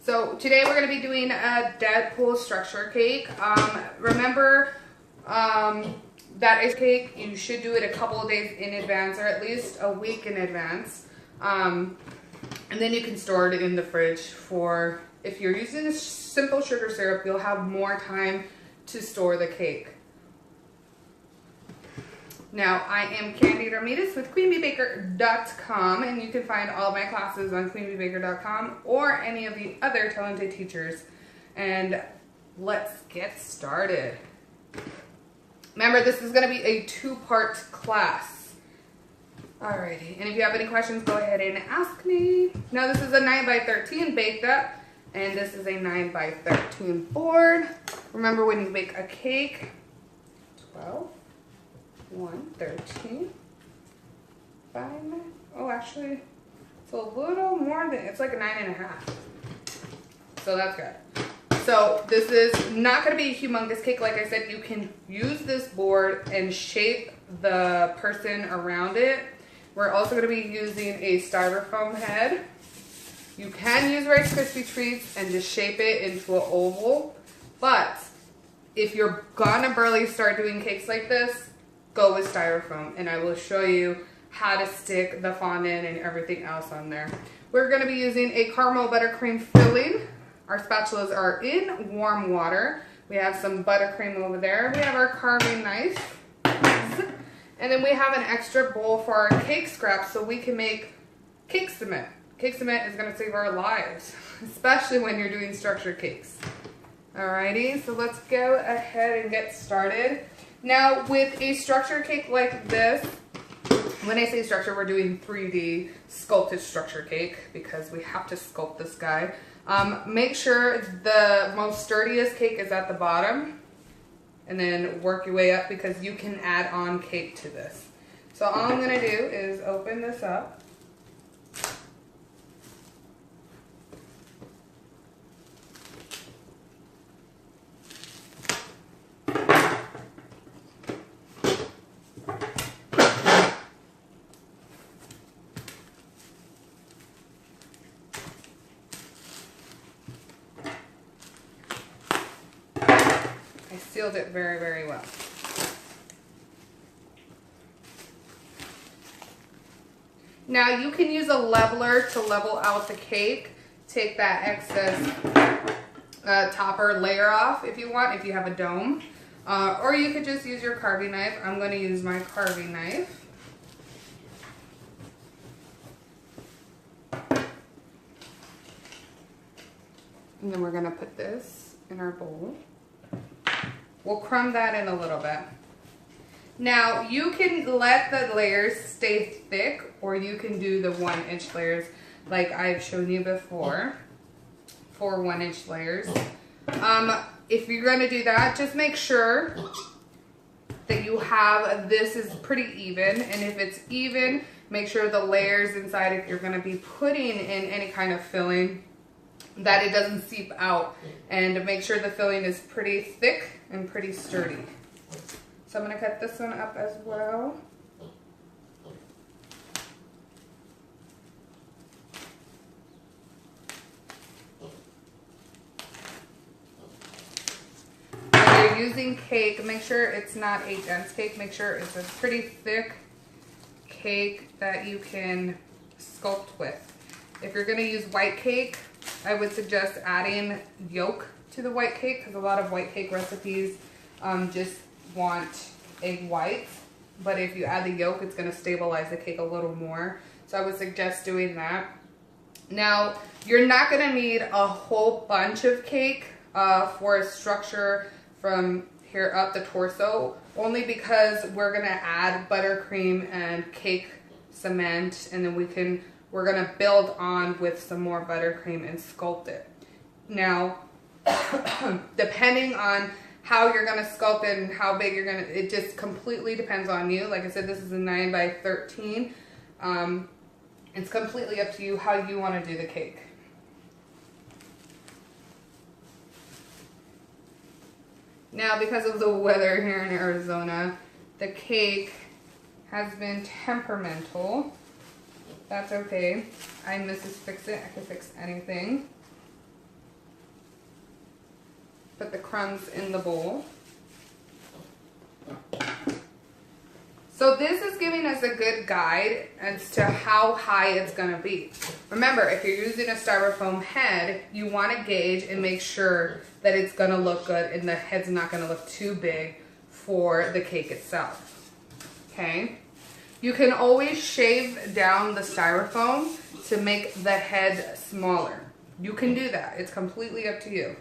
So today we're going to be doing a Deadpool structure cake. Remember that is cake, you should do it a couple of days in advance or at least a week in advance. And then you can store it in the fridge for, if you're using a simple sugar syrup, you'll have more time to store the cake. Now, I am Candy Ramirez with queenbeebaker.com, and you can find all my classes on queenbeebaker.com or any of the other talented teachers. And let's get started. Remember, this is going to be a two-part class. Alrighty, and if you have any questions, go ahead and ask me. Now, this is a 9x13 baked up, and this is a 9x13 board. Remember, when you bake a cake, 12. 1, 13, 5, oh actually, it's a little more than, it's like a 9.5. So that's good. So this is not going to be a humongous cake. Like I said, you can use this board and shape the person around it. We're also going to be using a styrofoam head. You can use Rice Krispie treats and just shape it into an oval. But if you're gonna barely start doing cakes like this, go with styrofoam, and I will show you how to stick the fondant and everything else on there. We're going to be using a caramel buttercream filling. Our spatulas are in warm water. We have some buttercream over there. We have our carving knife. And then we have an extra bowl for our cake scraps so we can make cake cement. Cake cement is going to save our lives, especially when you're doing structured cakes. Alrighty, so let's go ahead and get started. Now, with a structure cake like this, when I say structure, we're doing 3D sculpted structure cake because we have to sculpt this guy. Make sure the most sturdiest cake is at the bottom, and then work your way up because you can add on cake to this. So all I'm going to do is open this up. Sealed it very, very well. Now you can use a leveler to level out the cake. Take that excess topper layer off if you want, if you have a dome. Or you could just use your carving knife. I'm going to use my carving knife. And then we're going to put this in our bowl. We'll crumb that in a little bit. Now, you can let the layers stay thick, or you can do the 1-inch layers like I've shown you before, for 1-inch layers. If you're going to do that, just make sure that you have, this is pretty even, and if it's even, make sure the layers inside, if you're going to be putting in any kind of filling, that it doesn't seep out, and make sure the filling is pretty thick and pretty sturdy. So I'm going to cut this one up as well. When you're using cake, make sure it's not a dense cake. Make sure it's a pretty thick cake that you can sculpt with. If you're going to use white cake, I would suggest adding yolk to the white cake because a lot of white cake recipes just want egg whites. But if you add the yolk, it's going to stabilize the cake a little more. So I would suggest doing that. Now, you're not going to need a whole bunch of cake for a structure from here up the torso, only because we're going to add buttercream and cake cement, and then we're going to build on with some more buttercream and sculpt it. Now, depending on how you're going to sculpt it and how big you're going to, it just completely depends on you. Like I said, this is a 9x13. It's completely up to you how you want to do the cake. Now, because of the weather here in Arizona, the cake has been temperamental. That's okay. I'm Mrs. Fix-It. I can fix anything. Put the crumbs in the bowl. So this is giving us a good guide as to how high it's going to be. Remember, if you're using a styrofoam head, you want to gauge and make sure that it's going to look good and the head's not going to look too big for the cake itself. Okay? You can always shave down the styrofoam to make the head smaller. You can do that. It's completely up to you.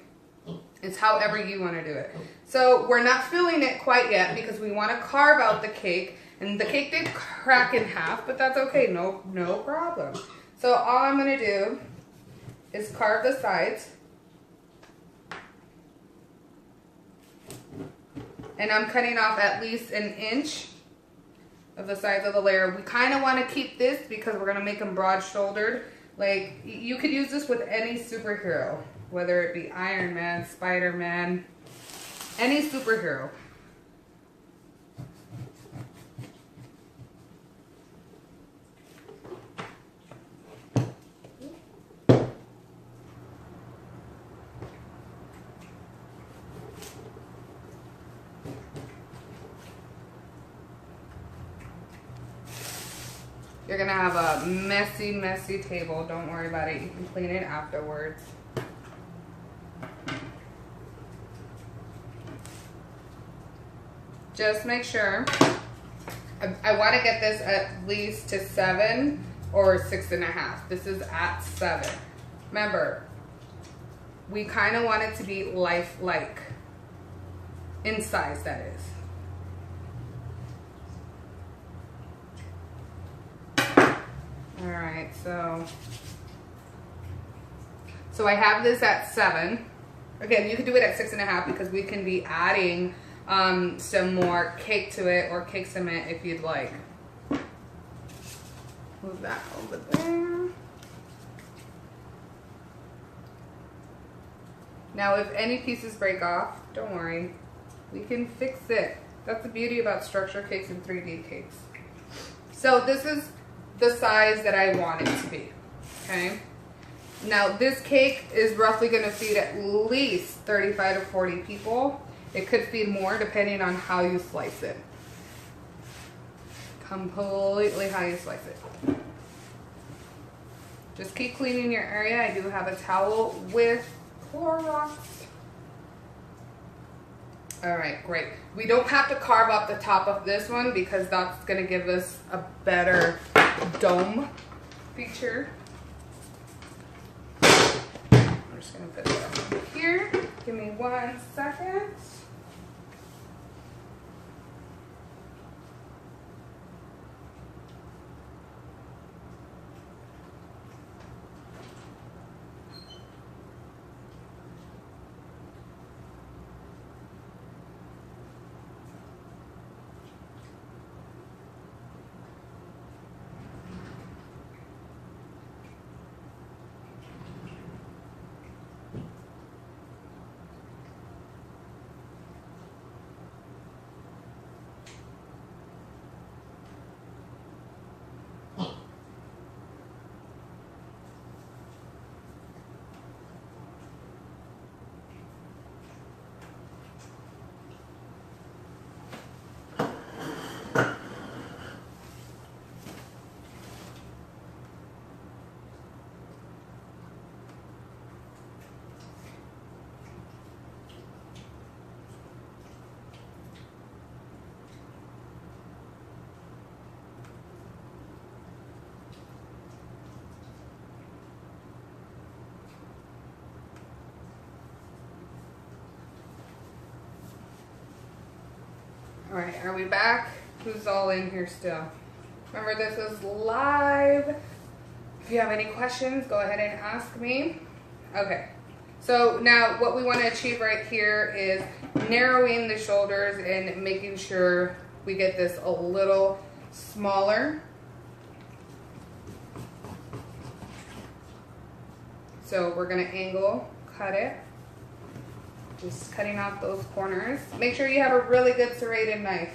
It's however you want to do it. So we're not filling it quite yet because we want to carve out the cake. And the cake did crack in half, but that's okay. No problem. So all I'm going to do is carve the sides. And I'm cutting off at least an inch of the sides of the layer. We kind of want to keep this because we're going to make them broad-shouldered. Like, you could use this with any superhero, whether it be Iron Man, Spider-Man, any superhero. You're gonna have a messy, messy table. Don't worry about it. You can clean it afterwards. Just make sure. I want to get this at least to 7 or 6.5. This is at 7. Remember, we kind of want it to be lifelike. In size, that is. Alright, so I have this at 7. Again, you could do it at 6.5 because we can be adding some more cake to it or cake cement if you'd like. Move that over there. Now, if any pieces break off, don't worry. We can fix it. That's the beauty about structure cakes and 3D cakes. So this is the size that I want it to be, okay? Now this cake is roughly gonna feed at least 35 to 40 people. It could feed more depending on how you slice it. Completely how you slice it. Just keep cleaning your area. I do have a towel with Clorox. All right, great. We don't have to carve up the top of this one because that's gonna give us a better dome feature. I'm just gonna put that over here. Give me 1 second. All right, are we back? Who's all in here still? Remember, this is live. If you have any questions, go ahead and ask me. Okay, so now what we want to achieve right here is narrowing the shoulders and making sure we get this a little smaller. So we're going to angle cut it. Just cutting off those corners. Make sure you have a really good serrated knife.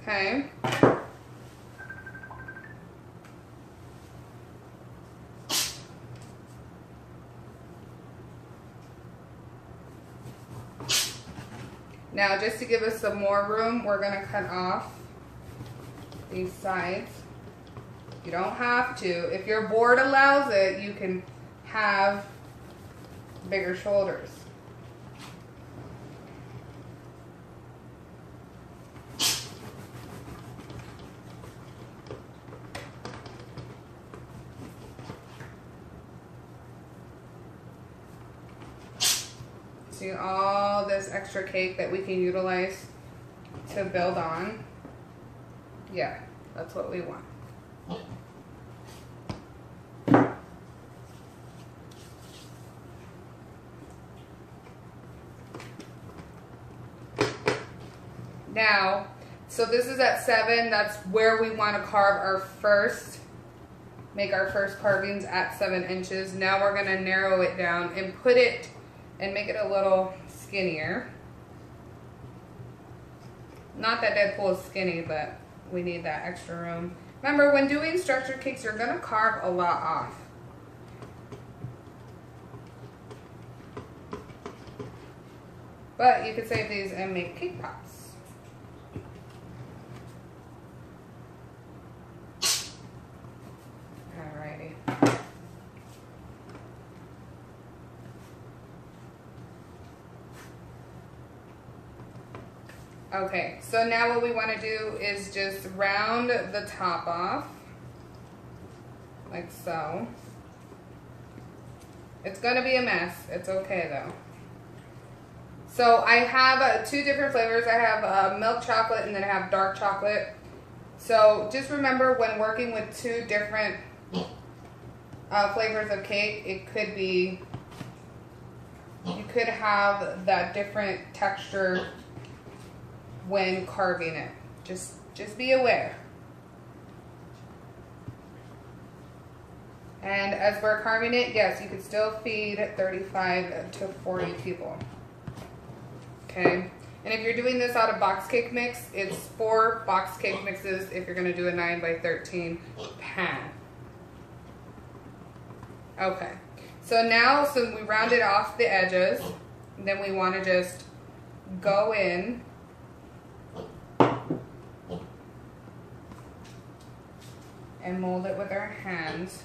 Okay. Now, just to give us some more room, we're gonna cut off these sides. You don't have to. If your board allows it, you can have bigger shoulders. See all this extra cake that we can utilize to build on? Yeah, that's what we want. Now, so this is at 7. That's where we want to carve our first, make our first carvings at 7 inches. Now we're going to narrow it down and put it and make it a little skinnier. Not that Deadpool is skinny, but we need that extra room. Remember, when doing structured cakes, you're going to carve a lot off. But you could save these and make cake pops. Alrighty. Okay, so now what we want to do is just round the top off, like so. It's going to be a mess. It's okay though. So I have 2 different flavors. I have milk chocolate and then I have dark chocolate. So just remember, when working with 2 different flavors of cake, it could be, you could have that different texture when carving it. Just be aware. And as we're carving it, yes, you could still feed 35 to 40 people. Okay, and if you're doing this out of box cake mix, it's 4 box cake mixes if you're going to do a 9 by 13 pan. Okay, so now, so we rounded off the edges, then we want to just go in and mold it with our hands.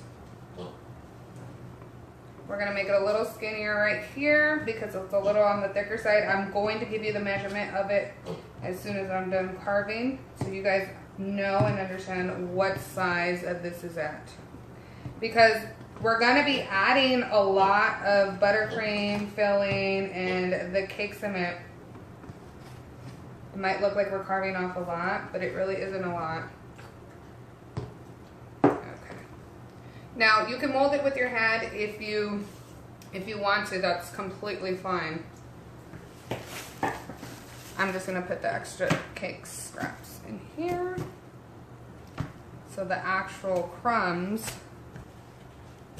We're going to make it a little skinnier right here because it's a little on the thicker side. I'm going to give you the measurement of it as soon as I'm done carving, so you guys know and understand what size of this is at. Because we're going to be adding a lot of buttercream filling and the cake cement. It might look like we're carving off a lot, but it really isn't a lot. Now, you can mold it with your hand if you want to. That's completely fine. I'm just going to put the extra cake scraps in here. So the actual crumbs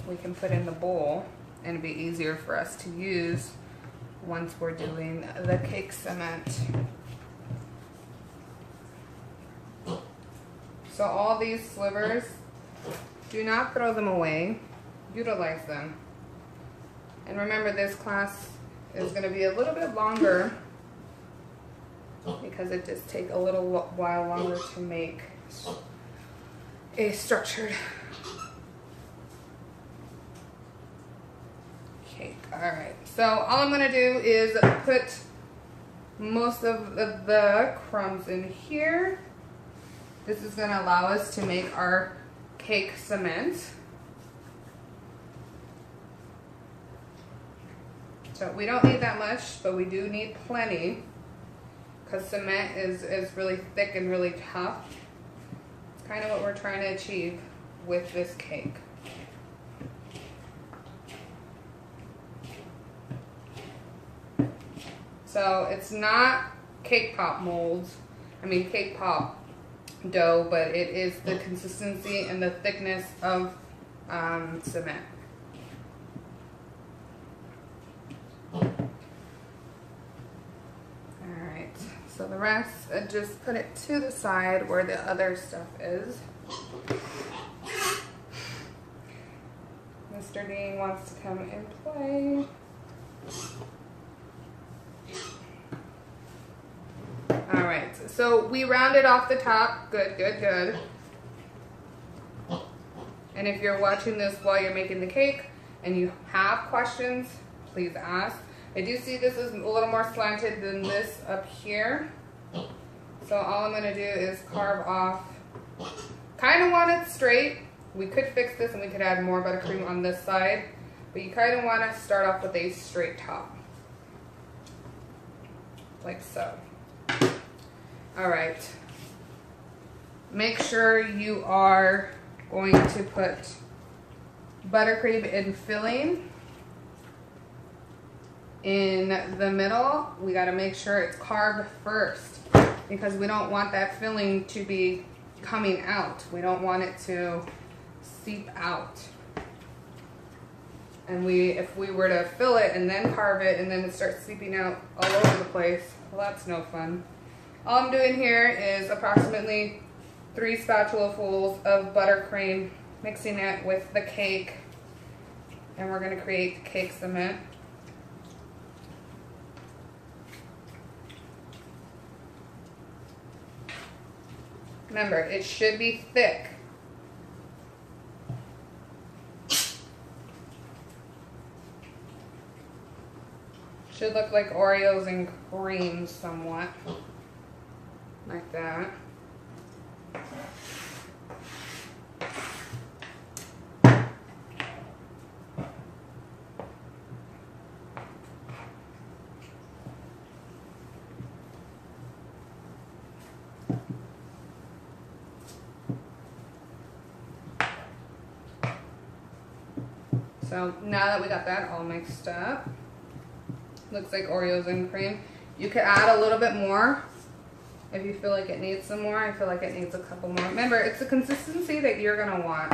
we can put in the bowl, and it'll be easier for us to use once we're doing the cake cement. So all these slivers, do not throw them away. Utilize them. And remember, this class is going to be a little bit longer because it just takes a little while longer to make a structured cake. Alright, so all I'm going to do is put most of the crumbs in here. This is going to allow us to make our cake cement. So we don't need that much, but we do need plenty because cement is really thick and really tough. It's kind of what we're trying to achieve with this cake. So it's not cake pop molds, cake pop dough, but it is the consistency and the thickness of cement. Alright, so the rest, just put it to the side where the other stuff is. Mr. Dean wants to come and play. So we rounded off the top. Good, good, good. And if you're watching this while you're making the cake and you have questions, please ask. I do see this is a little more slanted than this up here. So all I'm gonna do is carve off, kind of want it straight. We could fix this and we could add more buttercream on this side, but you kind of want to start off with a straight top. Like so. All right. Make sure you are going to put buttercream in filling in the middle. We got to make sure it's carved first because we don't want that filling to be coming out. We don't want it to seep out. And if we were to fill it and then carve it and then it starts seeping out all over the place, well, that's no fun. All I'm doing here is approximately 3 spatulafuls of buttercream, mixing it with the cake, and we're going to create cake cement. Remember, it should be thick. Should look like Oreos and cream somewhat. Like that. So now that we got that all mixed up, looks like Oreos and cream. You could add a little bit more if you feel like it needs some more. I feel like it needs a couple more. Remember, it's the consistency that you're gonna want.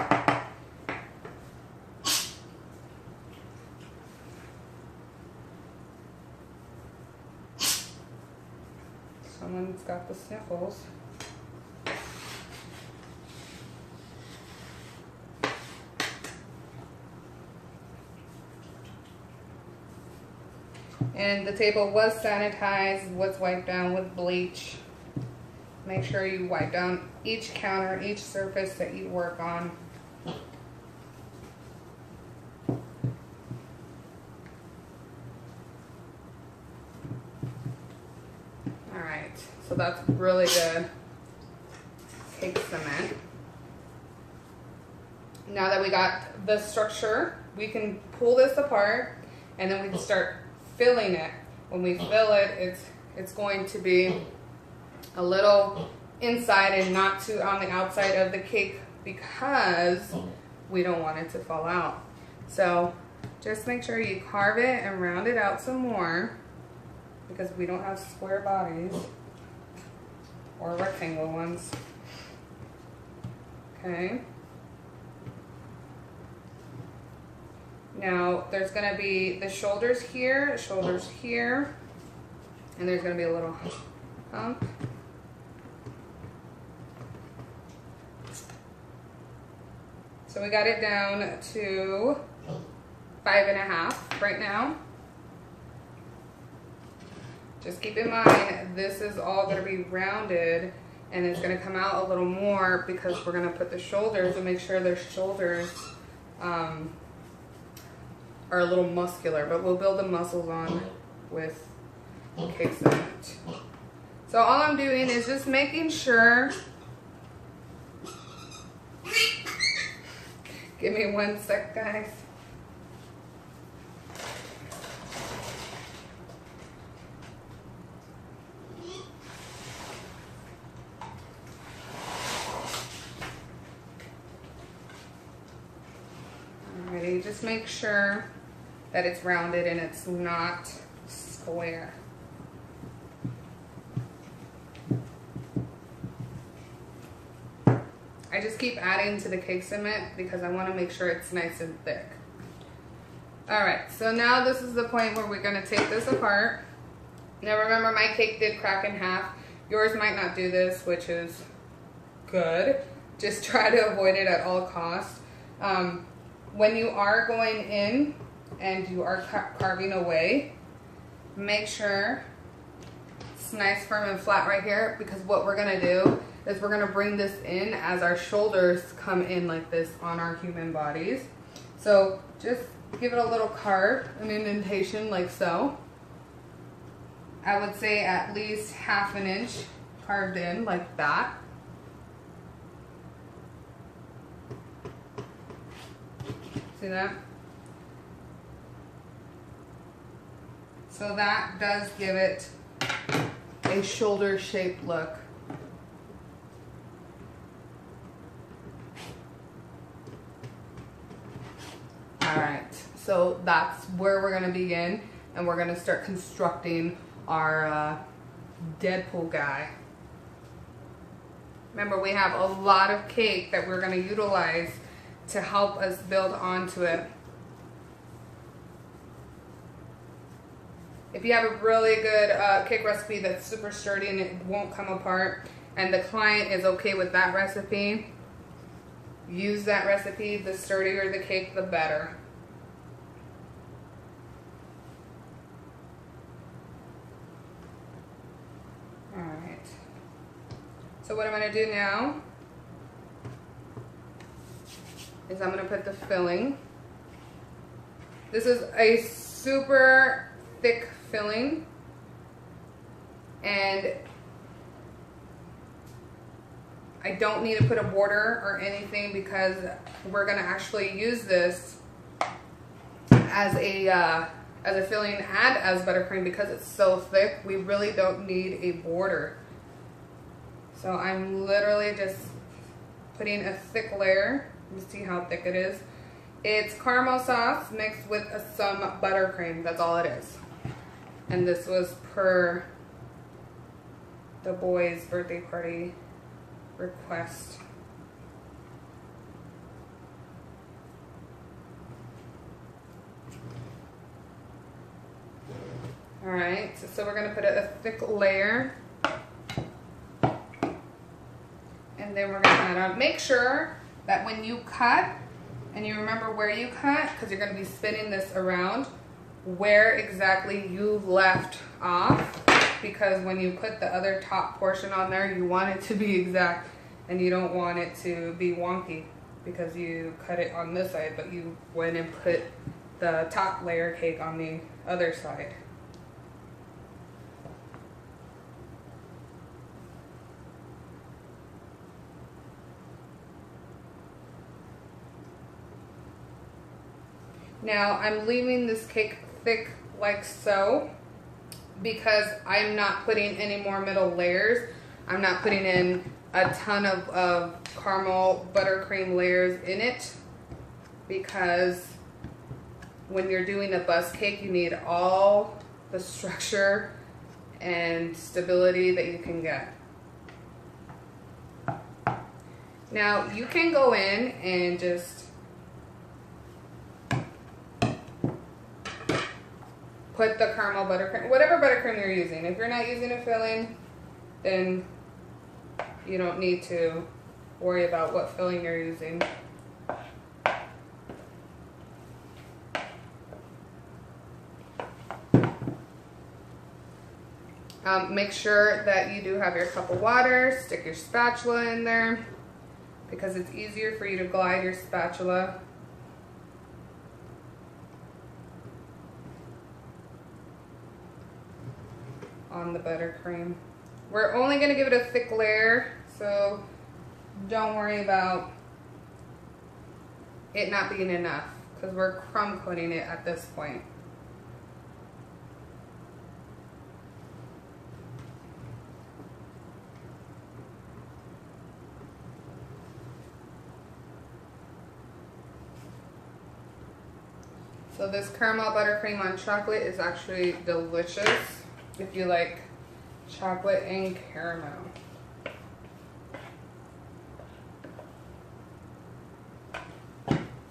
Someone's got the sniffles. And the table was sanitized, was wiped down with bleach. Make sure you wipe down each counter, each surface that you work on. Alright, so that's really good cake cement. Now that we got the structure, we can pull this apart and then we can start filling it. When we fill it, it's going to be a little inside and not too on the outside of the cake because we don't want it to fall out. So just make sure you carve it and round it out some more because we don't have square bodies or rectangle ones. Okay. Now there's going to be the shoulders here, and there's going to be a little hump. So we got it down to 5.5 right now. Just keep in mind, this is all going to be rounded and it's going to come out a little more because we're going to put the shoulders and make sure their shoulders are a little muscular, but we'll build the muscles on with cake cement. So all I'm doing is just making sure. Give me 1 sec, guys. Alrighty, just make sure that it's rounded and it's not square. I just keep adding to the cake cement because I want to make sure it's nice and thick. Alright, so now this is the point where we're going to take this apart. Now remember, my cake did crack in half. Yours might not do this, which is good. Just try to avoid it at all costs. When you are going in and you are carving away, make sure, It's nice, firm, and flat right here, because what we're gonna do is we're gonna bring this in as our shoulders come in like this on our human bodies. So just give it a little carve, an indentation like so. I would say at least 1/2 inch carved in like that. See that? So that does give it a shoulder shaped look. Alright, so that's where we're going to begin, and we're going to start constructing our Deadpool guy. Remember, we have a lot of cake that we're going to utilize to help us build onto it. If you have a really good cake recipe that's super sturdy and it won't come apart, and the client is okay with that recipe, use that recipe. The sturdier the cake, the better. Alright. So what I'm going to do now is I'm going to put the filling. This is a super thick filling, and I don't need to put a border or anything because we're going to actually use this as a filling and as buttercream. Because it's so thick, we really don't need a border. So I'm literally just putting a thick layer. You see how thick it is. It's caramel sauce mixed with some buttercream. That's all it is. And this was per the boys' birthday party request. Alright, so we're going to put a thick layer. And then we're going to add on. Make sure that when you cut, and you remember where you cut, because you're going to be spinning this around, where exactly you left off, because when you put the other top portion on there, you want it to be exact, and you don't want it to be wonky because you cut it on this side, but you went and put the top layer cake on the other side. Now I'm leaving this cake thick like so because I'm not putting any more middle layers. I'm not putting in a ton of caramel buttercream layers in it, because when you're doing a bus cake, you need all the structure and stability that you can get. Now you can go in and just put the caramel buttercream, whatever buttercream you're using. If you're not using a filling, then you don't need to worry about what filling you're using. Make sure that you do have your cup of water. Stick your spatula in there because it's easier for you to glide your spatula. On the buttercream. We're only going to give it a thick layer, so don't worry about it not being enough, because we're crumb coating it at this point. So this caramel buttercream on chocolate is actually delicious if you like chocolate and caramel.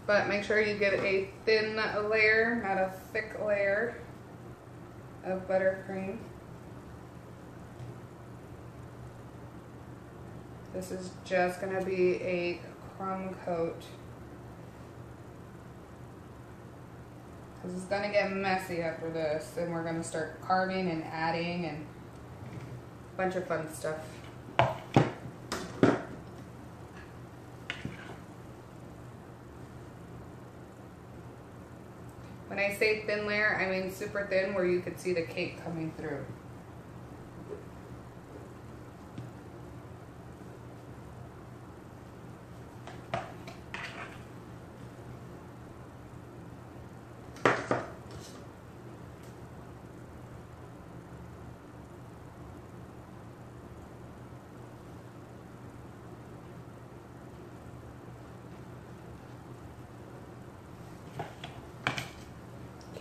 But make sure you get a thin layer, not a thick layer of buttercream. This is just going to be a crumb coat. Because it's going to get messy after this, and we're going to start carving and adding, and bunch of fun stuff. When I say thin layer, I mean super thin where you could see the cake coming through.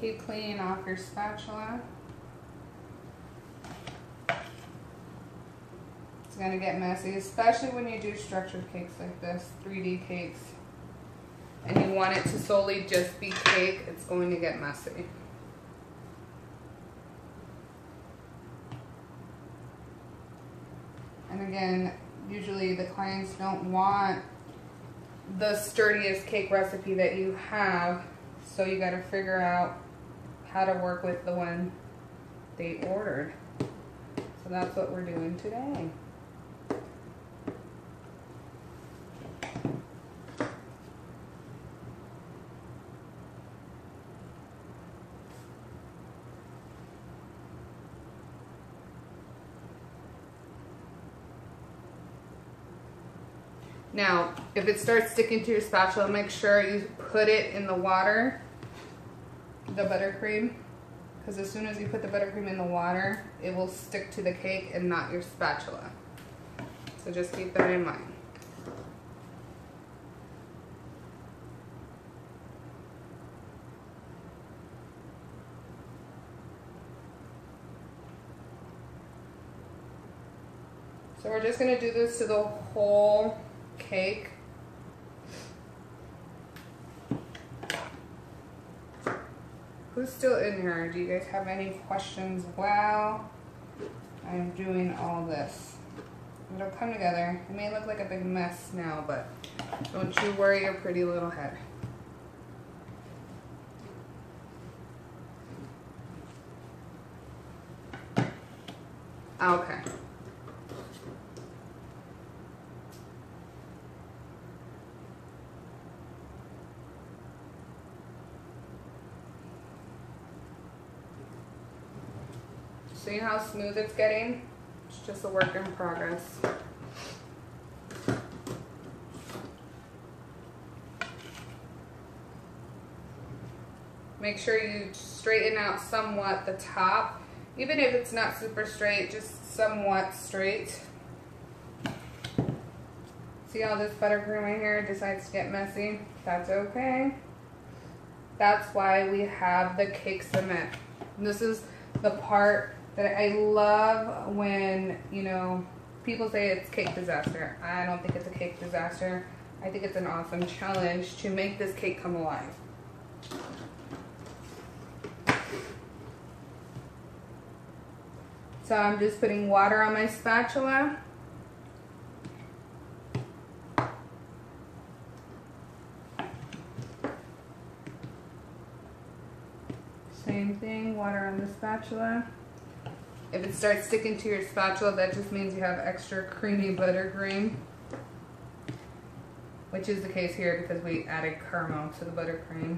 Keep cleaning off your spatula. It's gonna get messy, especially when you do structured cakes like this, 3D cakes, and you want it to solely just be cake, it's going to get messy. And again, usually the clients don't want the sturdiest cake recipe that you have, so you gotta figure out how to work with the one they ordered. So that's what we're doing today. Now, if it starts sticking to your spatula, make sure you put it in the water, the buttercream, because as soon as you put the buttercream in the water, it will stick to the cake and not your spatula. So just keep that in mind. So we're just going to do this to the whole cake. Who's still in here? Do you guys have any questions while I'm doing all this? It'll come together. It may look like a big mess now, but don't you worry your pretty little head. Okay. See how smooth it's getting? It's just a work in progress. Make sure you straighten out somewhat the top, even if it's not super straight, just somewhat straight. See how this buttercream right here decides to get messy? That's okay. That's why we have the cake cement. And this is the part that I love when, you know, people say it's cake disaster. I don't think it's a cake disaster. I think it's an awesome challenge to make this cake come alive. So I'm just putting water on my spatula. Same thing, water on the spatula. If it starts sticking to your spatula, that just means you have extra creamy buttercream, which is the case here because we added caramel to the buttercream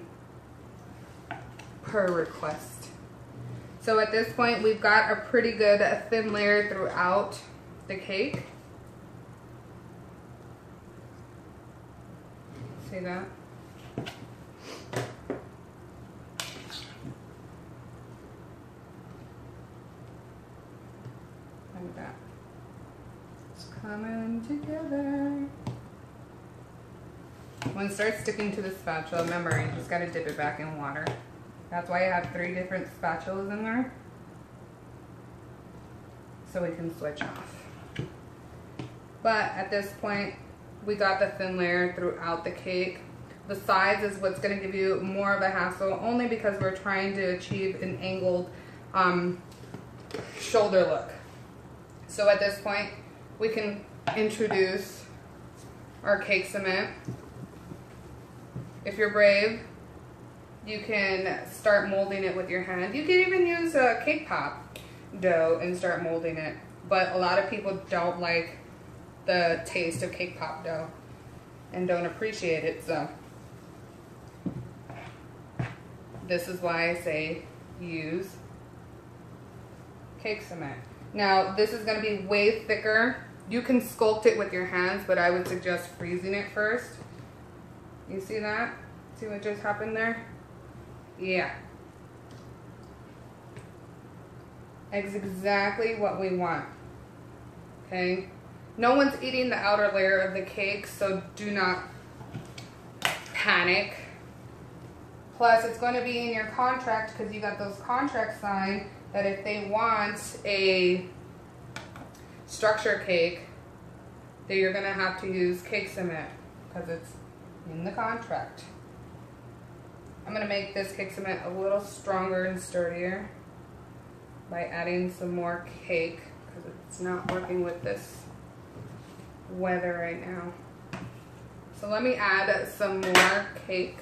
per request. So at this point, we've got a pretty good thin layer throughout the cake. See that? Like that. It's coming together. When it starts sticking to the spatula, remember, you just gotta dip it back in water. That's why I have 3 different spatulas in there, so we can switch off. But at this point, we got the thin layer throughout the cake. The sides is what's going to give you more of a hassle, only because we're trying to achieve an angled shoulder look. So at this point, we can introduce our cake cement. If you're brave, you can start molding it with your hand. You can even use a cake pop dough and start molding it. but a lot of people don't like the taste of cake pop dough and don't appreciate it. So this is why I say use cake cement. Now this is going to be way thicker. You can sculpt it with your hands, but I would suggest freezing it first. You see that? See what just happened there? Yeah. It's exactly what we want. Okay? No one's eating the outer layer of the cake, so do not panic. Plus, it's going to be in your contract, because you got those contracts signed, that if they want a structure cake, that you're going to have to use cake cement, because it's in the contract. I'm going to make this cake cement a little stronger and sturdier by adding some more cake, because it's not working with this weather right now. So let me add some more cake.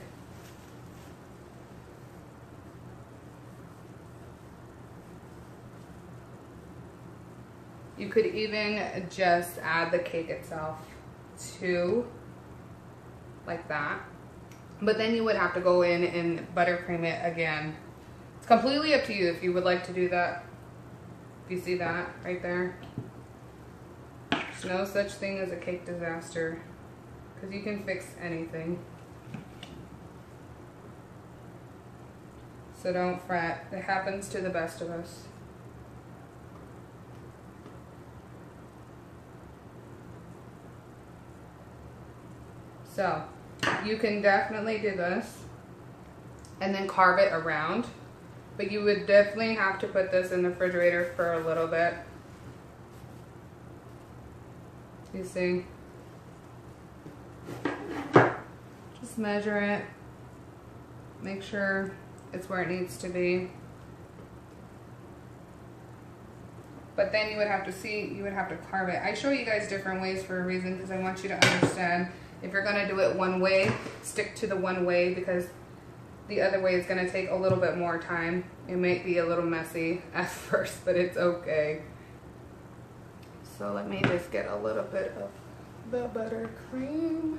You could even just add the cake itself too, like that. But then you would have to go in and buttercream it again. It's completely up to you if you would like to do that. You see that right there? There's no such thing as a cake disaster, because you can fix anything. So don't fret. It happens to the best of us. So you can definitely do this and then carve it around, but you would definitely have to put this in the refrigerator for a little bit. You see? Just measure it. Make sure it's where it needs to be. But then you would have to see, you would have to carve it. I show you guys different ways for a reason, because I want you to understand. If you're gonna do it one way, stick to the one way, because the other way is gonna take a little bit more time. It might be a little messy at first, but it's okay. So let me just get a little bit of the buttercream.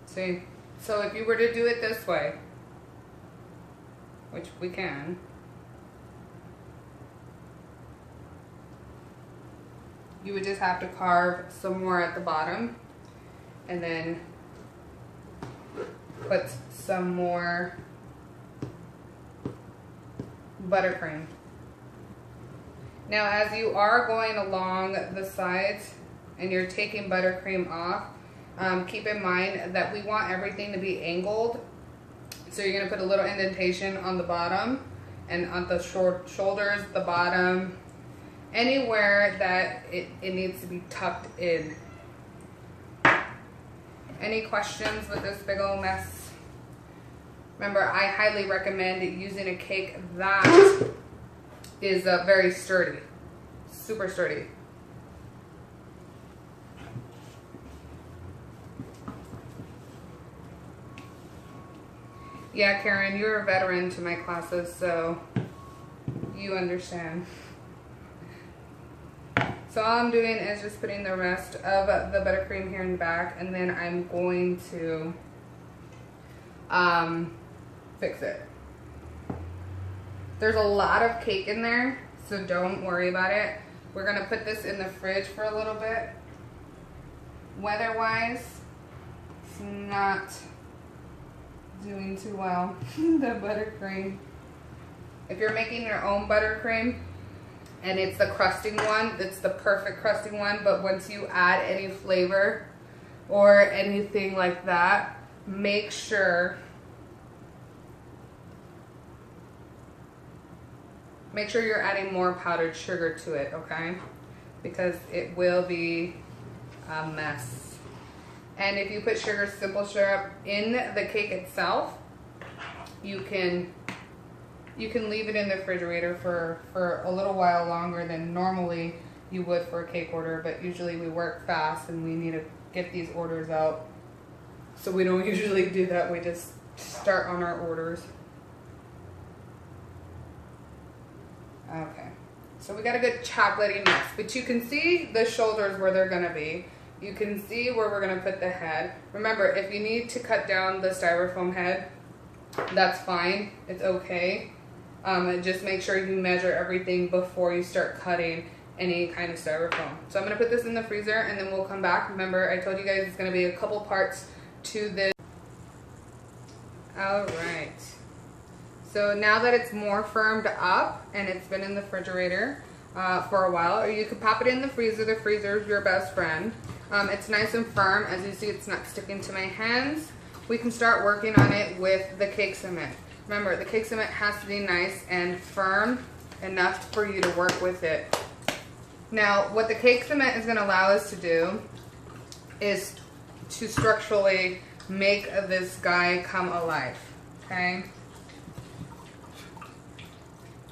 See, so if you were to do it this way, which we can, you would just have to carve some more at the bottom and then put some more buttercream. Now, as you are going along the sides and you're taking buttercream off, keep in mind that we want everything to be angled. So you're going to put a little indentation on the bottom and on the shoulders, the bottom, anywhere that it needs to be tucked in. Any questions with this big old mess? Remember, I highly recommend using a cake that is very sturdy, super sturdy. Yeah, Karen, you're a veteran to my classes, so you understand. So all I'm doing is just putting the rest of the buttercream here in the back, and then I'm going to fix it. There's a lot of cake in there, so don't worry about it. We're gonna put this in the fridge for a little bit. Weather-wise, it's not doing too well, the buttercream. If you're making your own buttercream and it's the crusting one, it's the perfect crusting one, but once you add any flavor or anything like that, make sure you're adding more powdered sugar to it, okay? Because it will be a mess. And if you put simple syrup in the cake itself, you can leave it in the refrigerator for a little while longer than normally you would for a cake order, but usually we work fast and we need to get these orders out. So we don't usually do that. We just start on our orders. Okay. So we got a good chocolatey mix, but you can see the shoulders where they're gonna be. You can see where we're gonna put the head. Remember, if you need to cut down the styrofoam head, that's fine. It's okay. Just make sure you measure everything before you start cutting any kind of styrofoam. So I'm gonna put this in the freezer and then we'll come back. Remember, I told you guys it's gonna be a couple parts to this. All right. So now that it's more firmed up and it's been in the refrigerator for a while, or you could pop it in the freezer. The freezer is your best friend. It's nice and firm. As you see, it's not sticking to my hands. We can start working on it with the cake cement. Remember, the cake cement has to be nice and firm enough for you to work with it. Now, what the cake cement is going to allow us to do is to structurally make this guy come alive, okay?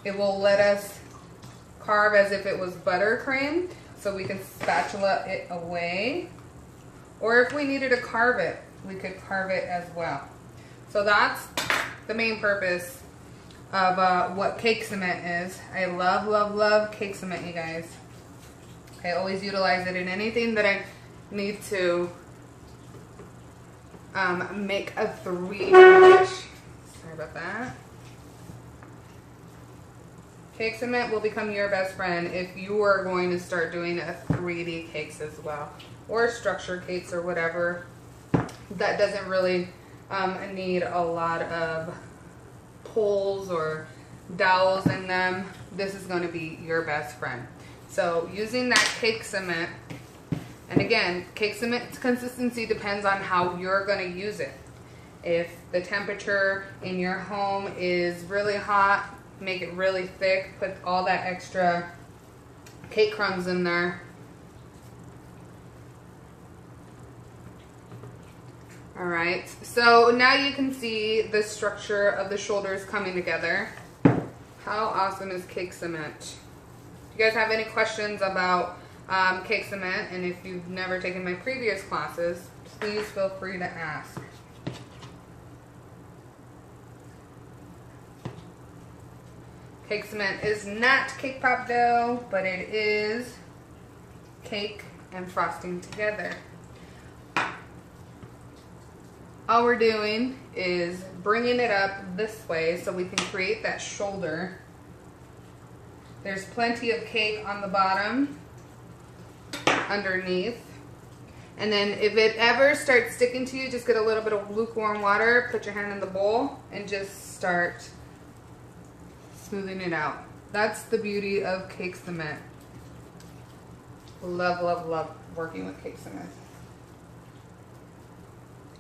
It will let us carve as if it was buttercream, so we can spatula it away. Or if we needed to carve it, we could carve it as well. So that's the main purpose of what cake cement is. I love, love, love cake cement, you guys. I always utilize it in anything that I need to make a 3D dish. Sorry about that. Cake cement will become your best friend if you are going to start doing a 3D cakes as well, or structured cakes or whatever that doesn't really need a lot of pulls or dowels in them. This is going to be your best friend. So using that cake cement, and again, cake cement's consistency depends on how you're going to use it. If the temperature in your home is really hot, make it really thick, put all that extra cake crumbs in there. Alright, so now you can see the structure of the shoulders coming together. How awesome is cake cement? If you guys have any questions about cake cement, and if you've never taken my previous classes, please feel free to ask. Cake cement is not cake pop dough, but it is cake and frosting together. All we're doing is bringing it up this way so we can create that shoulder. There's plenty of cake on the bottom, underneath. And then if it ever starts sticking to you, just get a little bit of lukewarm water, put your hand in the bowl, and just start smoothing it out. That's the beauty of cake cement. Love, love, love working with cake cement.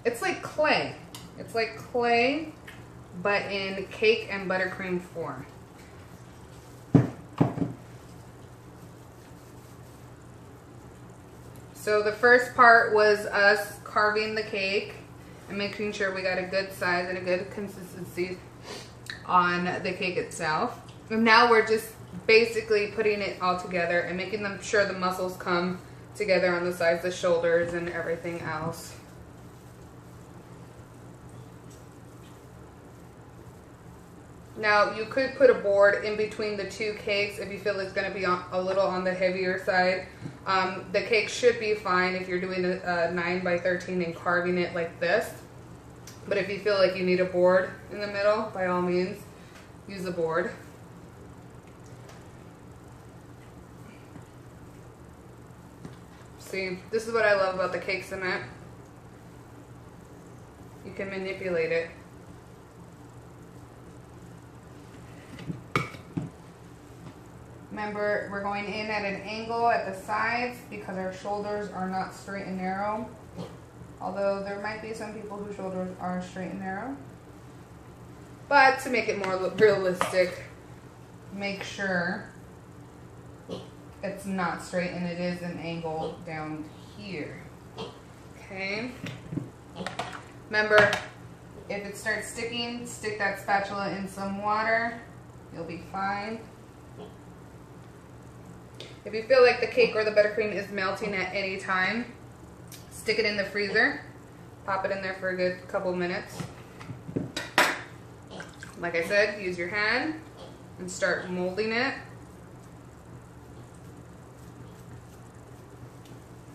It's like clay. It's like clay, but in cake and buttercream form. So the first part was us carving the cake and making sure we got a good size and a good consistency on the cake itself. And now we're just basically putting it all together and making sure the muscles come together on the sides, the shoulders, and everything else. Now you could put a board in between the two cakes if you feel it's going to be a little on the heavier side. The cake should be fine if you're doing a 9 by 13 and carving it like this. But if you feel like you need a board in the middle, by all means, use a board. See, this is what I love about the cake cement. You can manipulate it. Remember, we're going in at an angle at the sides because our shoulders are not straight and narrow. Although there might be some people whose shoulders are straight and narrow. But to make it more realistic, make sure it's not straight and it is an angle down here. Okay? Remember, If it starts sticking, stick that spatula in some water. You'll be fine. If you feel like the cake or the buttercream is melting at any time, stick it in the freezer. Pop it in there for a good couple minutes. Like I said, use your hand and start molding it.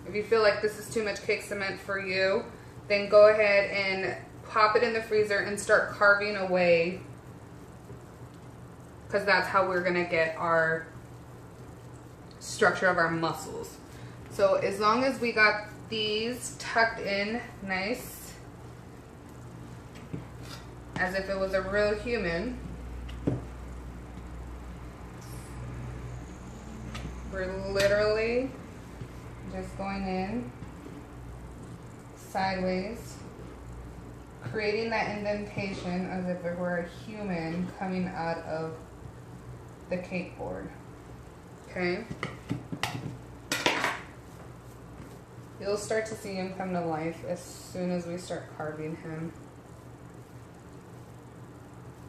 If you feel like this is too much cake cement for you, then go ahead and pop it in the freezer and start carving away, because that's how we're gonna get our structure of our muscles. So as long as we got these tucked in nice, as if it was a real human, we're literally just going in sideways, creating that indentation as if it were a human coming out of the cake board. Okay? You'll start to see him come to life as soon as we start carving him.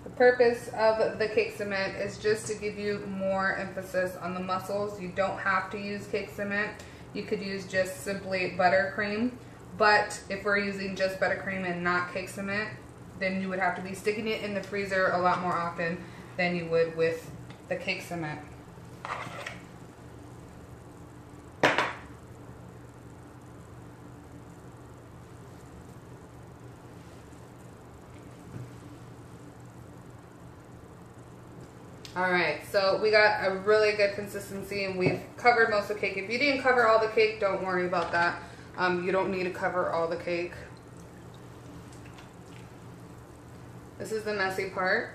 The purpose of the cake cement is just to give you more emphasis on the muscles. You don't have to use cake cement. You could use just simply buttercream. But if we're using just buttercream and not cake cement, then you would have to be sticking it in the freezer a lot more often than you would with the cake cement. Alright, so we got a really good consistency and we've covered most of the cake. If you didn't cover all the cake, don't worry about that. You don't need to cover all the cake. This is the messy part.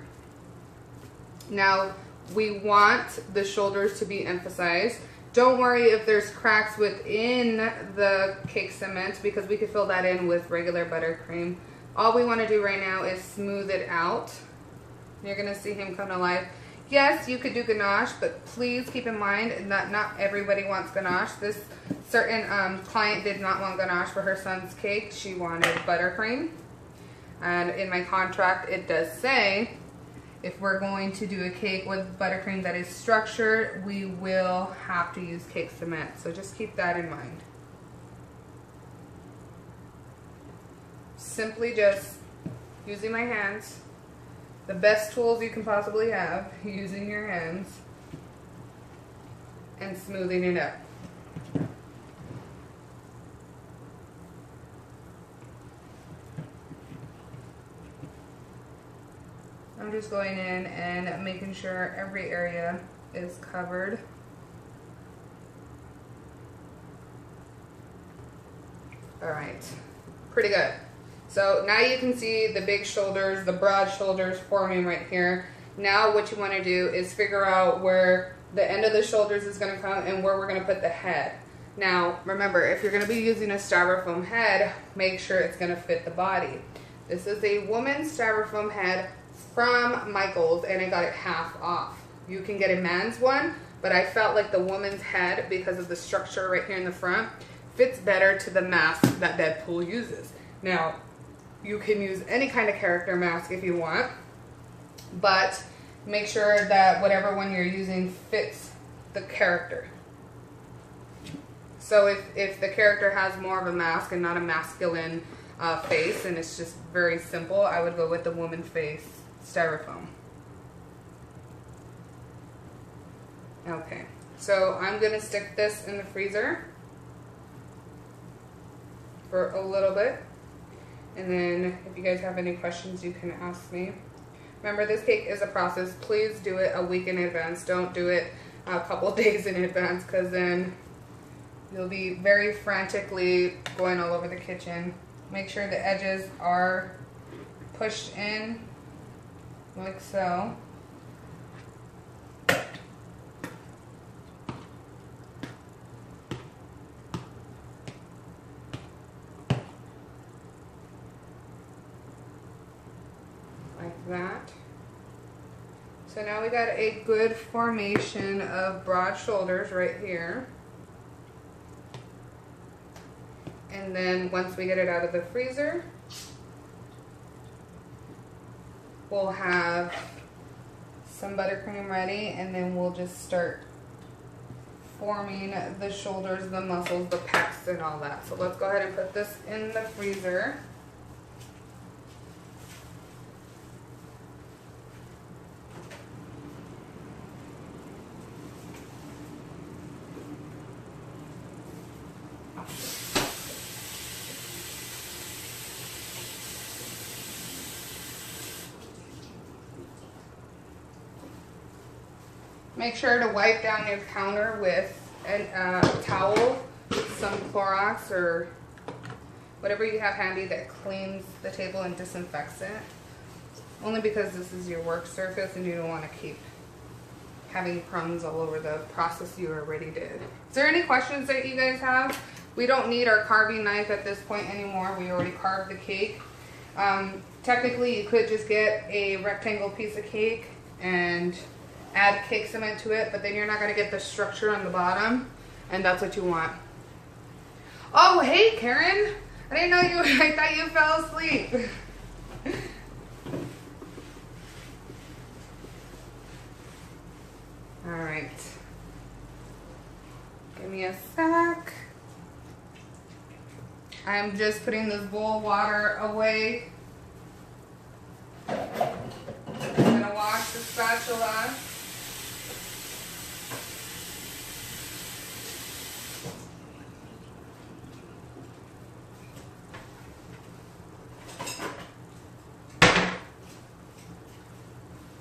Now, we want the shoulders to be emphasized. Don't worry if there's cracks within the cake cement, because we could fill that in with regular buttercream. All we want to do right now is smooth it out. You're going to see him come to life. Yes, you could do ganache, but please keep in mind that not everybody wants ganache. This certain client did not want ganache for her son's cake. She wanted buttercream. And in my contract, it does say if we're going to do a cake with buttercream that is structured, we will have to use cake cement. So just keep that in mind. Simply just using my hands. The best tools you can possibly have, using your hands and smoothing it up. I'm just going in and making sure every area is covered. All right, pretty good. So now you can see the big shoulders, the broad shoulders forming right here. Now what you want to do is figure out where the end of the shoulders is going to come and where we're going to put the head. Now remember, if you're going to be using a styrofoam head, make sure it's going to fit the body. This is a woman's styrofoam head from Michael's and I got it half off. You can get a man's one, but I felt like the woman's head, because of the structure right here in the front, fits better to the mask that Deadpool uses. Now, you can use any kind of character mask if you want, but make sure that whatever one you're using fits the character. So if the character has more of a mask and not a masculine face, and it's just very simple, I would go with the woman face styrofoam. Okay, so I'm gonna stick this in the freezer for a little bit. And then if you guys have any questions, you can ask me. Remember, this cake is a process. Please do it a week in advance. Don't do it a couple days in advance, because then you'll be very frantically going all over the kitchen. Make sure the edges are pushed in like so. That. So now we got a good formation of broad shoulders right here. And then once we get it out of the freezer, we'll have some buttercream ready, and then we'll just start forming the shoulders, the muscles, the pecs, and all that. So let's go ahead and put this in the freezer. Make sure to wipe down your counter with a towel, some Clorox or whatever you have handy that cleans the table and disinfects it. Only because this is your work surface and you don't want to keep having crumbs all over the process you already did. Is there any questions that you guys have? We don't need our carving knife at this point anymore. We already carved the cake. Technically, you could just get a rectangle piece of cake and add cake cement to it, but then you're not going to get the structure on the bottom, and that's what you want. Oh, hey, Karen. I didn't know you, I thought you fell asleep. All right. Give me a sec. I'm just putting this bowl of water away. I'm gonna wash the spatula.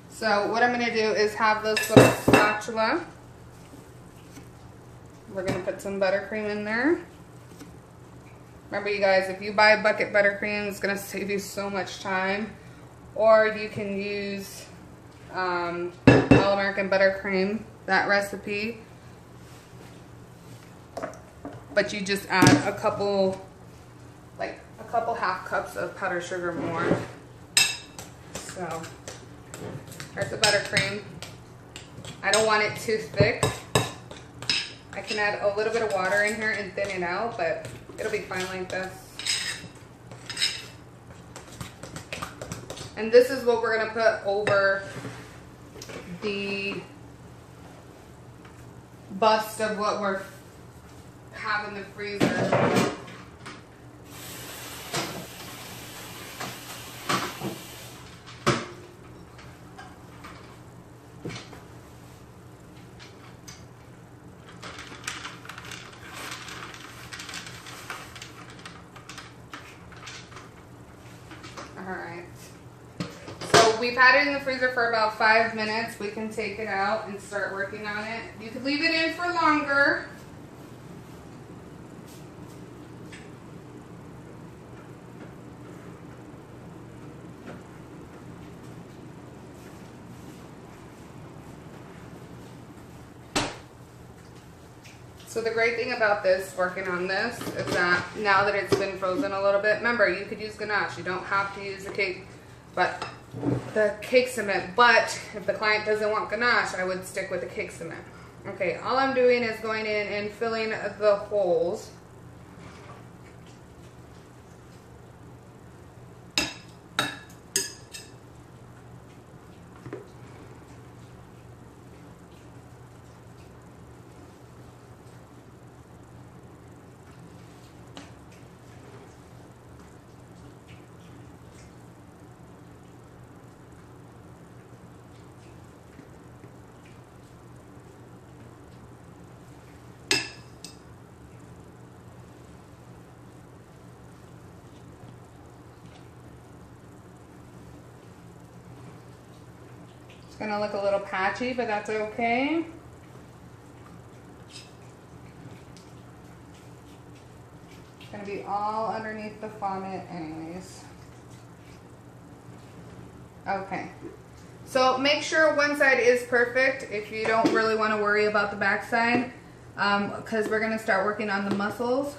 So what I'm going to do is have this little spatula. We're going to put some buttercream in there. Remember, you guys, if you buy bucket buttercream, it's going to save you so much time. Or you can use All-American buttercream, that recipe. But you just add a couple half cups of powdered sugar more. So there's the buttercream. I don't want it too thick. I can add a little bit of water in here and thin it out, but it'll be fine like this. And this is what we're gonna put over the bust of what we're having in the freezer. Alright, so we've had it in the freezer for about 5 minutes. We can take it out and start working on it. You could leave it in for longer. So the great thing about this, working on this, is that now that it's been frozen a little bit, remember, you could use ganache. You don't have to use the cake cement. But if the client doesn't want ganache, I would stick with the cake cement. Okay, all I'm doing is going in and filling the holes. It's gonna look a little patchy, but that's okay. It's gonna be all underneath the fondant anyways. Okay. So make sure one side is perfect if you don't really want to worry about the back side, because we're gonna start working on the muscles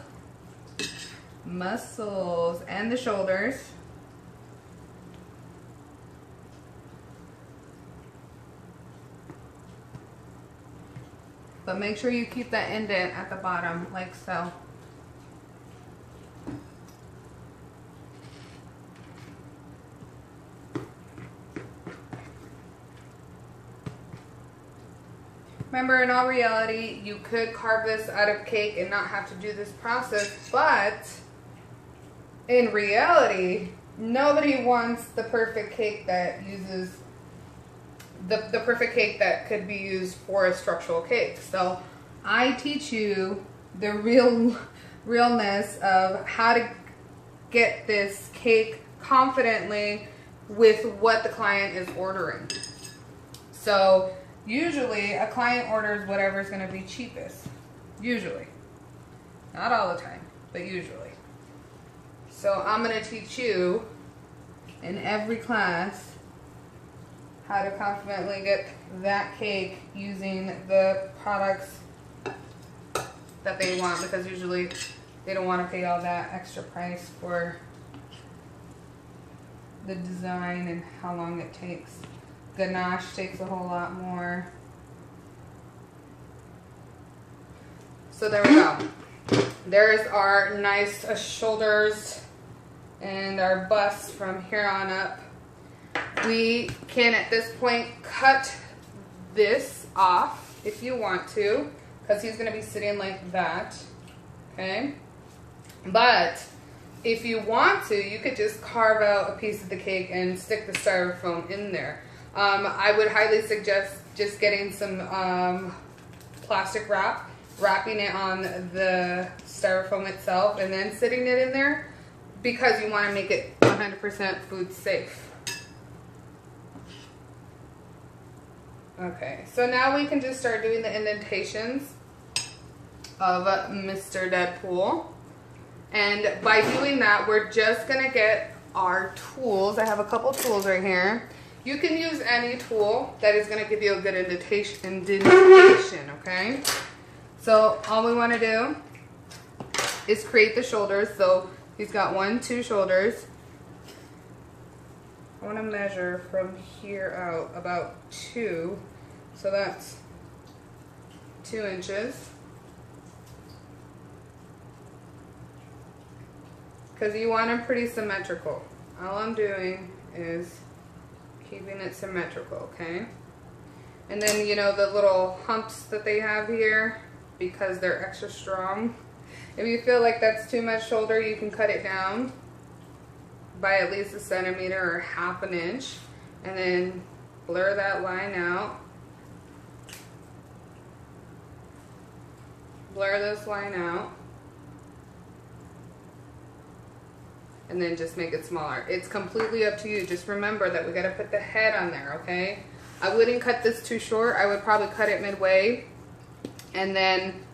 and the shoulders. But make sure you keep that indent at the bottom, like so. Remember, in all reality, you could carve this out of cake and not have to do this process, but in reality, nobody wants the perfect cake that uses the perfect cake that could be used for a structural cake. So I teach you the realness of how to get this cake confidently with what the client is ordering. So usually a client orders whatever is going to be cheapest. Usually. Not all the time, but usually. So I'm going to teach you in every class how to confidently get that cake using the products that they want, because usually they don't want to pay all that extra price for the design and how long it takes. Ganache takes a whole lot more. So there we go. There's our nice shoulders and our bust from here on up. We can at this point cut this off if you want to, because he's going to be sitting like that, okay? But if you want to, you could just carve out a piece of the cake and stick the styrofoam in there. I would highly suggest just getting some plastic wrap, wrapping it on the styrofoam itself, and then sitting it in there, because you want to make it 100% food safe. Okay, so now we can just start doing the indentations of Mr. Deadpool. And by doing that, we're just going to get our tools. I have a couple tools right here. You can use any tool that is going to give you a good indentation, okay? So all we want to do is create the shoulders. So he's got 1, 2 shoulders. I want to measure from here out about 2, so that's 2 inches. Because you want them pretty symmetrical. All I'm doing is keeping it symmetrical, okay? And then, you know, the little humps that they have here, because they're extra strong. If you feel like that's too much shoulder, you can cut it down by at least 1 centimeter or 1/2 inch, and then blur that line out. Blur this line out, and then just make it smaller. It's completely up to you. Just remember that we got to put the head on there, okay? I wouldn't cut this too short. I would probably cut it midway and then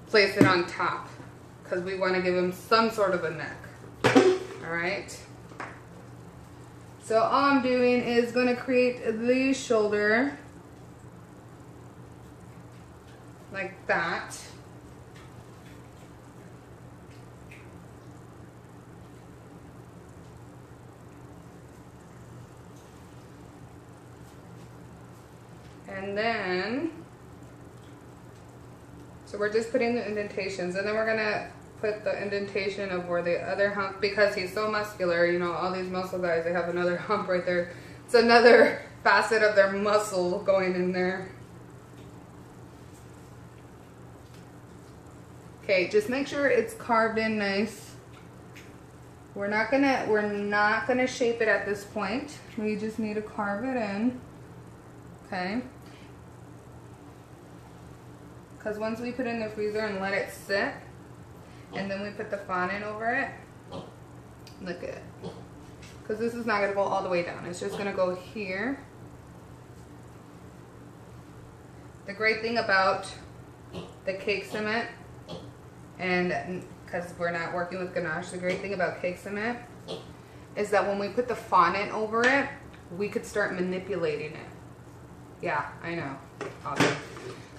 place it on top, because we want to give him some sort of a neck. All right. So all I'm doing is going to create the shoulder like that. And then, so we're just putting the indentations, and then we're going to put the indentation of where the other hump, because he's so muscular, you know, all these muscle guys, they have another hump right there. It's another facet of their muscle going in there. Okay, just make sure it's carved in nice. We're not gonna shape it at this point. We just need to carve it in. Okay. Because once we put it in the freezer and let it sit, and then we put the fondant over it, look at it. Because this is not going to go all the way down. It's just going to go here. The great thing about the cake cement, and because we're not working with ganache, the great thing about cake cement is that when we put the fondant over it, we could start manipulating it. Yeah, I know. Awesome.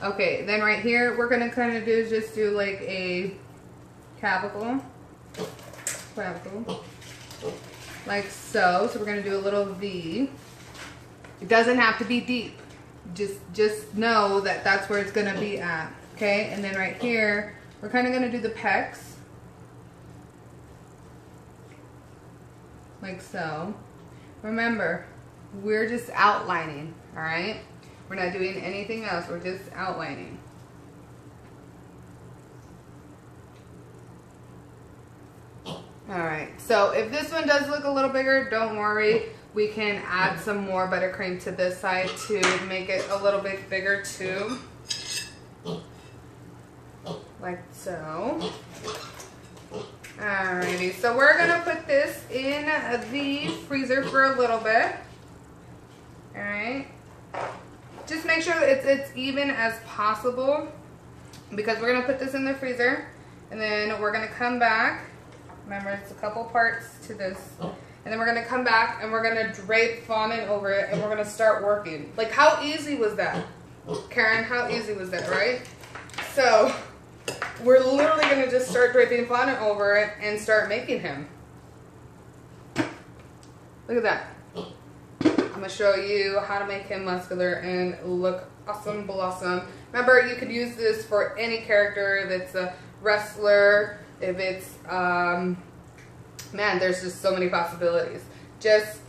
Okay, then right here, we're going to kind of do just do like a clavicle, like so. So we're going to do a little V. It doesn't have to be deep. Just know that that's where it's going to be at. Okay, and then right here, we're kind of going to do the pecs, like so. Remember, we're just outlining, all right? We're not doing anything else. We're just outlining. Alright, so if this one does look a little bigger, don't worry. We can add some more buttercream to this side to make it a little bit bigger too. Like so. Alrighty, so we're going to put this in the freezer for a little bit. Alright. Just make sure it's even as possible, because we're going to put this in the freezer and then we're going to come back. Remember, it's a couple parts to this. And then we're going to come back and we're going to drape fondant over it and we're going to start working. Like, how easy was that? Karen, how easy was that, right? So, we're literally going to just start draping fondant over it and start making him. Look at that. I'm going to show you how to make him muscular and look awesome blossom. Remember, you could use this for any character. If it's a wrestler, if it's, man, there's just so many possibilities. Just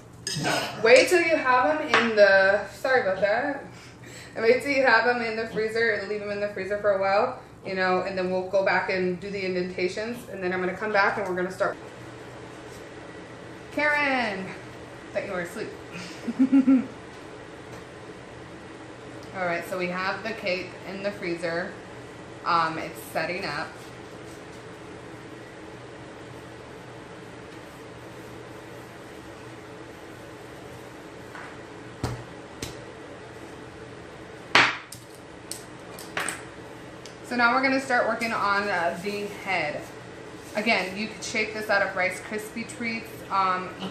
wait till you have them in the, sorry about that. And wait till you have them in the freezer and leave them in the freezer for a while, you know, and then we'll go back and do the indentations. And then I'm going to come back and we're going to start. Karen, I thought you were asleep. All right, so we have the cake in the freezer. It's setting up. So now we're going to start working on the head. Again, you could shape this out of Rice Krispie treats.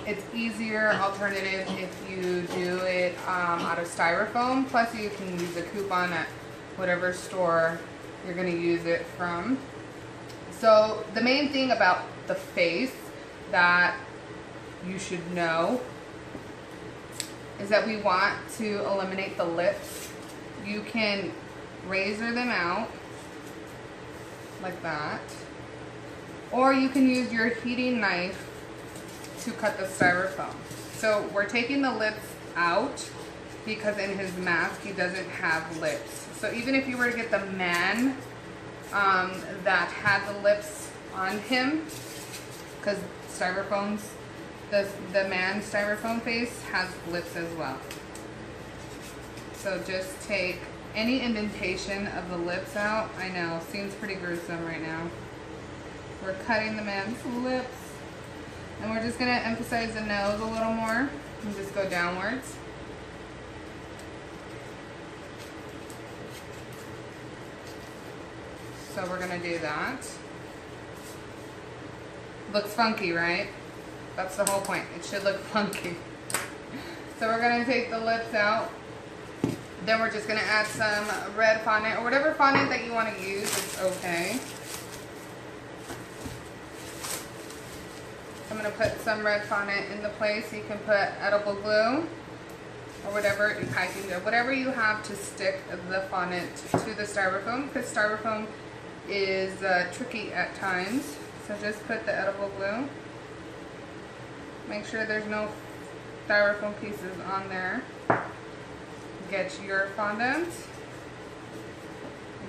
It's easier alternative if you do it out of styrofoam. Plus you can use a coupon at whatever store you're going to use it from. So the main thing about the face that you should know is that we want to eliminate the lips. You can razor them out like that, or you can use your heating knife to cut the styrofoam. So we're taking the lips out because in his mask he doesn't have lips. So even if you were to get the man that had the lips on him, because styrofoams, the man styrofoam face has lips as well. So just take any indentation of the lips out. I know, seems pretty gruesome right now. We're cutting the man's lips. And we're just going to emphasize the nose a little more and just go downwards. So we're going to do that. Looks funky, right? That's the whole point. It should look funky. So we're going to take the lips out. Then we're just going to add some red fondant, or whatever fondant that you want to use is okay. I'm going to put some red fondant in the place. You can put edible glue or whatever whatever you have to stick the fondant to the styrofoam, because styrofoam is tricky at times. So just put the edible glue. Make sure there's no styrofoam pieces on there. Get your fondant,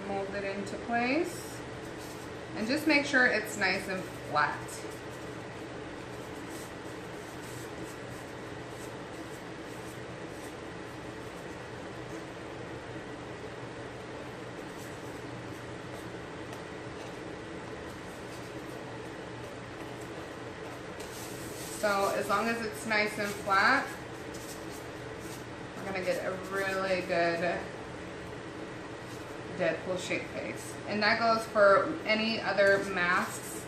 mold it into place, and just make sure it's nice and flat. So as long as it's nice and flat, we're going to get a really good Deadpool shape face. And that goes for any other masks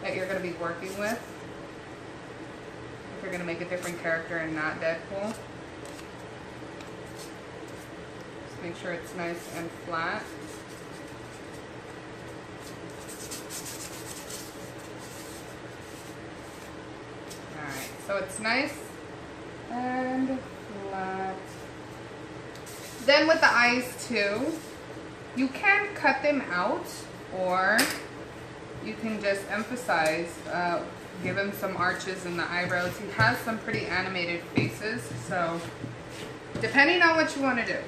that you're going to be working with. If you're going to make a different character and not Deadpool. Just make sure it's nice and flat. Alright, so it's nice and flat. Then with the eyes too, you can cut them out, or you can just emphasize, give him some arches in the eyebrows. He has some pretty animated faces, so depending on what you want to do.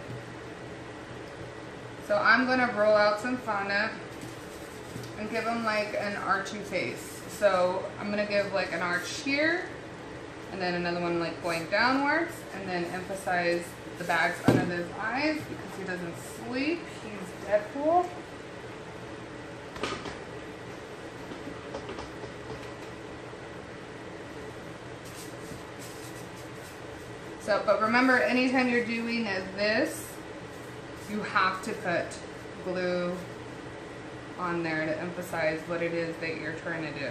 So I'm going to roll out some fondant and give them like an archy face. So I'm going to give like an arch here, and then another one like going downwards, and then emphasize the bags under his eyes because he doesn't sleep. He's Deadpool. So, but remember, anytime you're doing this, you have to put glue on there to emphasize what it is that you're trying to do.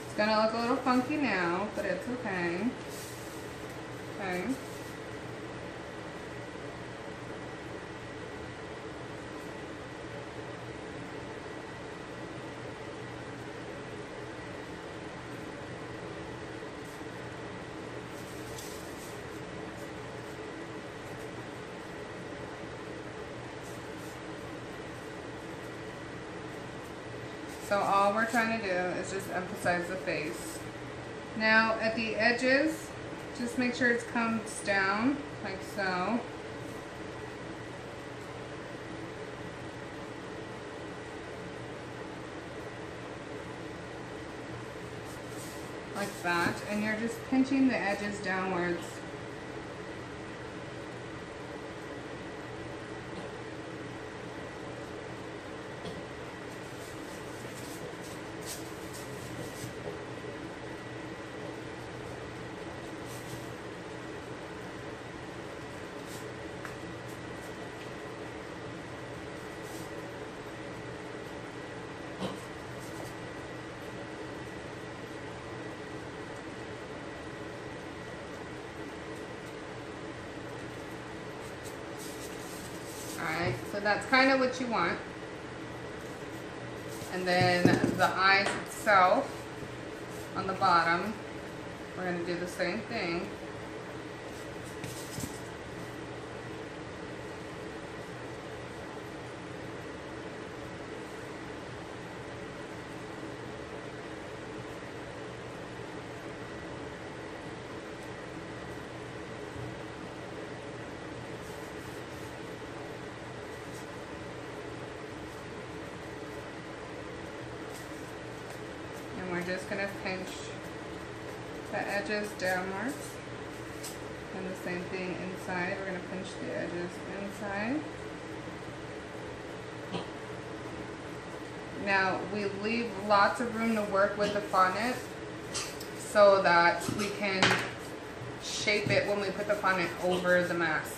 It's gonna look a little funky now, but it's okay. Okay. So all we're trying to do is just emphasize the face. Now at the edges, just make sure it comes down like so. Like that. And you're just pinching the edges downwards. Alright, so that's kind of what you want. And then the eyes itself on the bottom, we're going to do the same thing. We're just going to pinch the edges downwards, and the same thing inside. We're going to pinch the edges inside. Now we leave lots of room to work with the fondant so that we can shape it when we put the fondant over the mask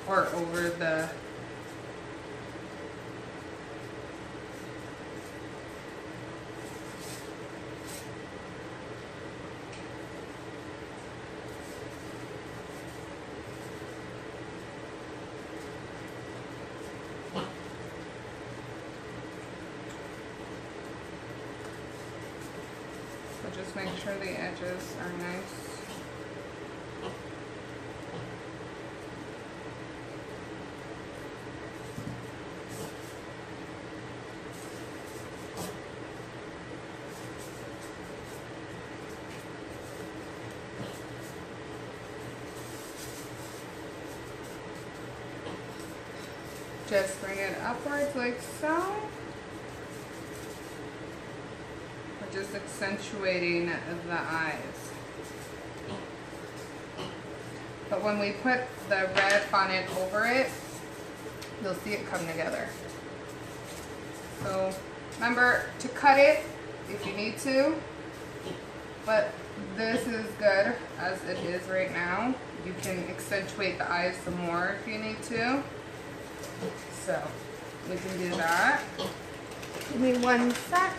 or over the just make sure the edges are nice. Just bring it upwards like so. Just accentuating the eyes. But when we put the red fondant over it, you'll see it come together. So remember to cut it if you need to, but this is good as it is right now. You can accentuate the eyes some more if you need to. So we can do that. Give me one sec.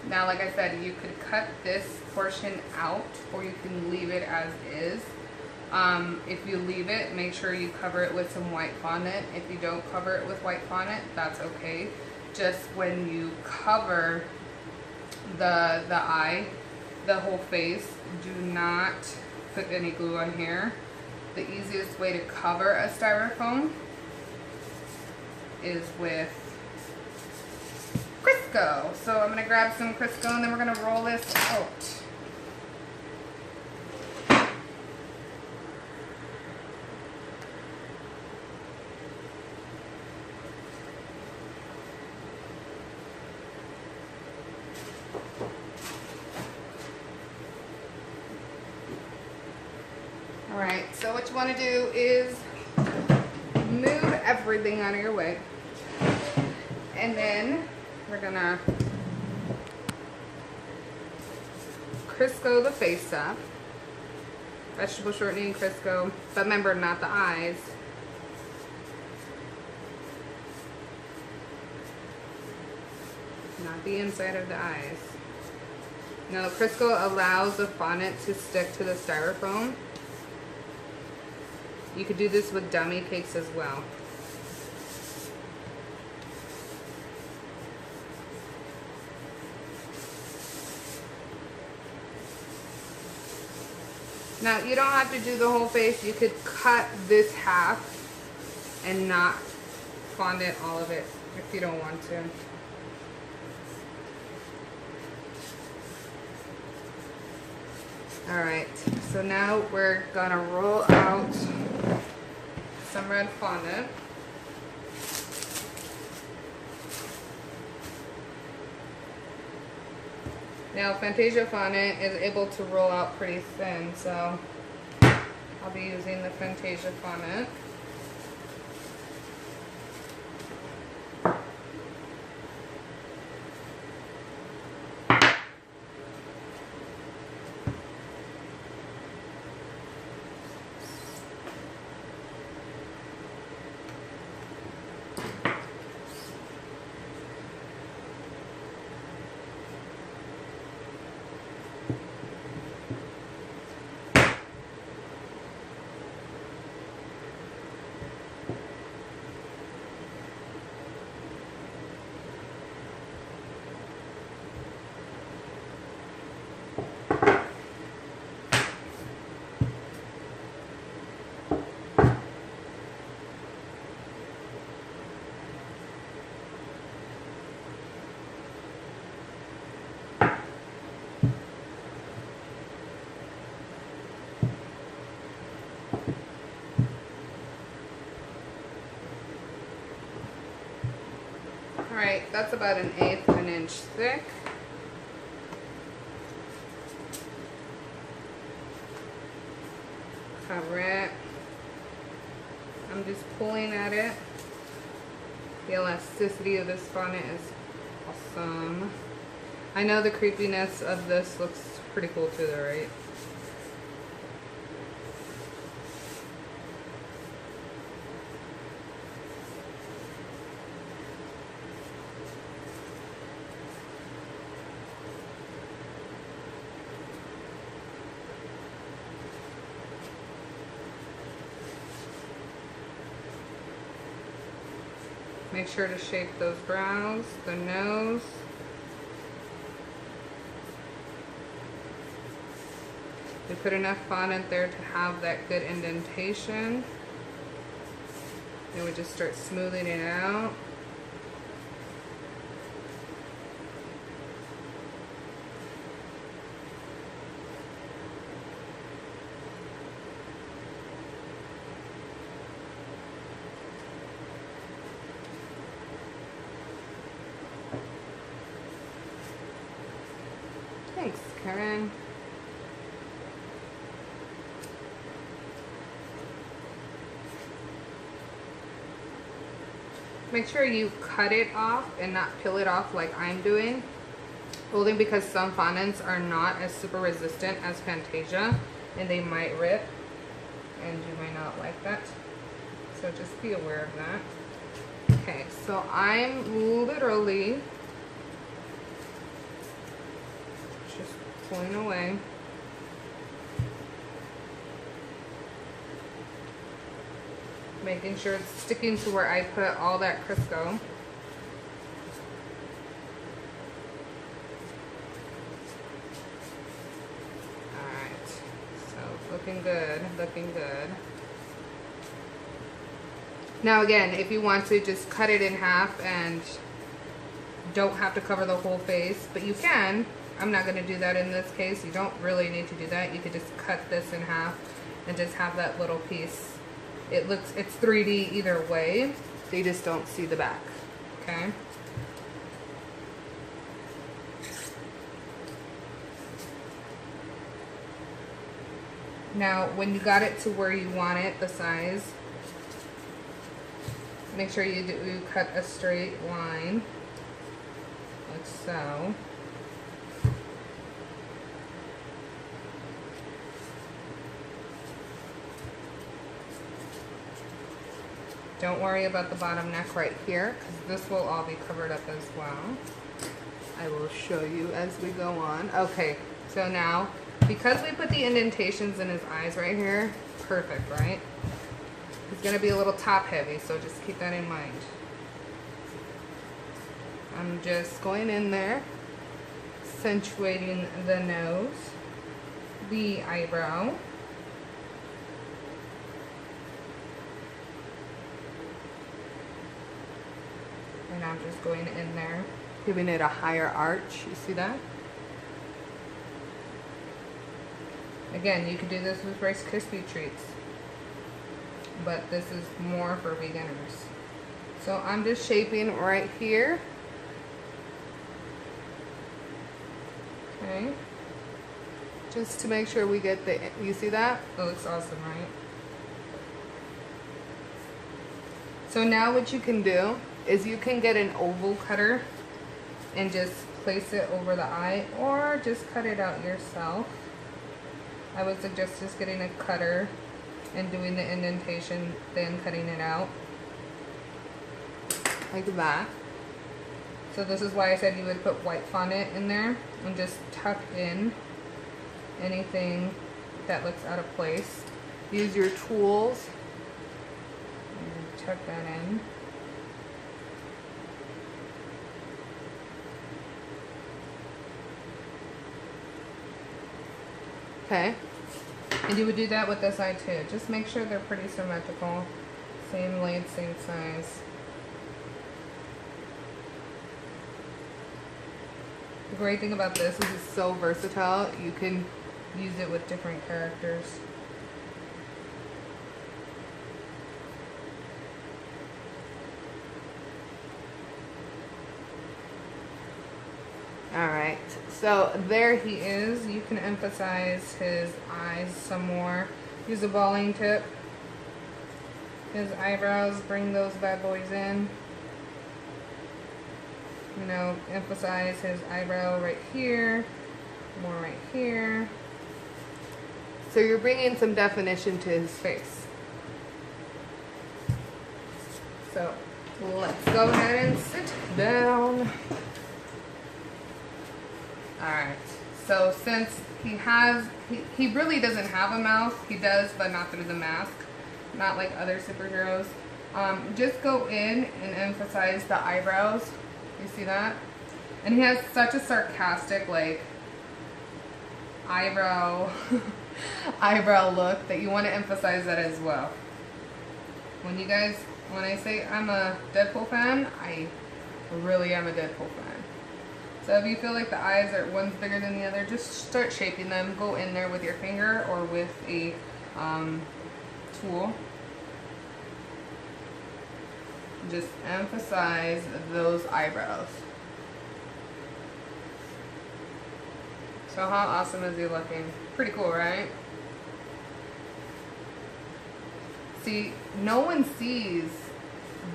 Now, like I said, you could cut this portion out or you can leave it as is. If you leave it, make sure you cover it with some white fondant. If you don't cover it with white fondant, that's okay. just when you cover the eye, the whole face, do not put any glue on here. The easiest way to cover a styrofoam is with Crisco. So I'm going to grab some Crisco and then we're going to roll this out. Alright, so what you want to do is move everything out of your way. And then we're going to Crisco the face up. Vegetable shortening Crisco, but remember, not the eyes. Not the inside of the eyes. Now, Crisco allows the fondant to stick to the styrofoam. You could do this with dummy cakes as well. Now, you don't have to do the whole face. You could cut this half and not fondant all of it if you don't want to. Alright, so now we're gonna roll out some red fondant. Now, Fantasia fondant is able to roll out pretty thin, so I'll be using the Fantasia fondant. Alright, that's about 1/8 of an inch thick. Cover it. I'm just pulling at it. The elasticity of this fondant is awesome. I know the creepiness of this looks pretty cool too though, right? Make sure to shape those brows, the nose. We put enough fondant there to have that good indentation. Then we just start smoothing it out. Thanks, Karen. Make sure you cut it off and not peel it off like I'm doing. Only because some fondants are not as super resistant as Fantasia and they might rip and you might not like that. So just be aware of that. Okay, so I'm literally just pulling away. Making sure it's sticking to where I put all that Crisco. good. Now again, if you want to just cut it in half and don't have to cover the whole face, but you can. I'm not going to do that in this case. You don't really need to do that. You could just cut this in half and just have that little piece. It's 3D either way. They just don't see the back. Okay? Now, when you got it to where you want it, the size, make sure you cut a straight line, like so. Don't worry about the bottom neck right here, because this will all be covered up as well. I will show you as we go on. Okay, so now, because we put the indentations in his eyes right here, perfect, right? He's going to be a little top heavy, so just keep that in mind. I'm just going in there, accentuating the nose, the eyebrow, and I'm just going in there, giving it a higher arch. You see that? Again, you could do this with Rice Krispie treats, but this is more for beginners. So I'm just shaping right here. Okay. Just to make sure we get the, you see that? It looks awesome, right? So now what you can do is you can get an oval cutter and just place it over the eye, or just cut it out yourself. I would suggest just getting a cutter and doing the indentation, then cutting it out like that. So this is why I said you would put white fondant in there and just tuck in anything that looks out of place. Use your tools and tuck that in. Okay, and you would do that with this eye too. Just make sure they're pretty symmetrical, same length, same size. The great thing about this is it's so versatile. You can use it with different characters. Alright, so there he is. You can emphasize his eyes some more. Use a balling tip. His eyebrows, bring those bad boys in. You know, emphasize his eyebrow right here, more right here. So you're bringing some definition to his face. So let's go ahead and sit down. Alright, so since he really doesn't have a mouth, he does, but not through the mask, not like other superheroes. Just go in and emphasize the eyebrows. You see that? And he has such a sarcastic, like, eyebrow look that you want to emphasize that as well. When I say I'm a Deadpool fan, I really am a Deadpool fan. So if you feel like the eyes are one's bigger than the other, just start shaping them. Go in there with your finger or with a tool. Just emphasize those eyebrows. So how awesome is he looking? Pretty cool, right? See, no one sees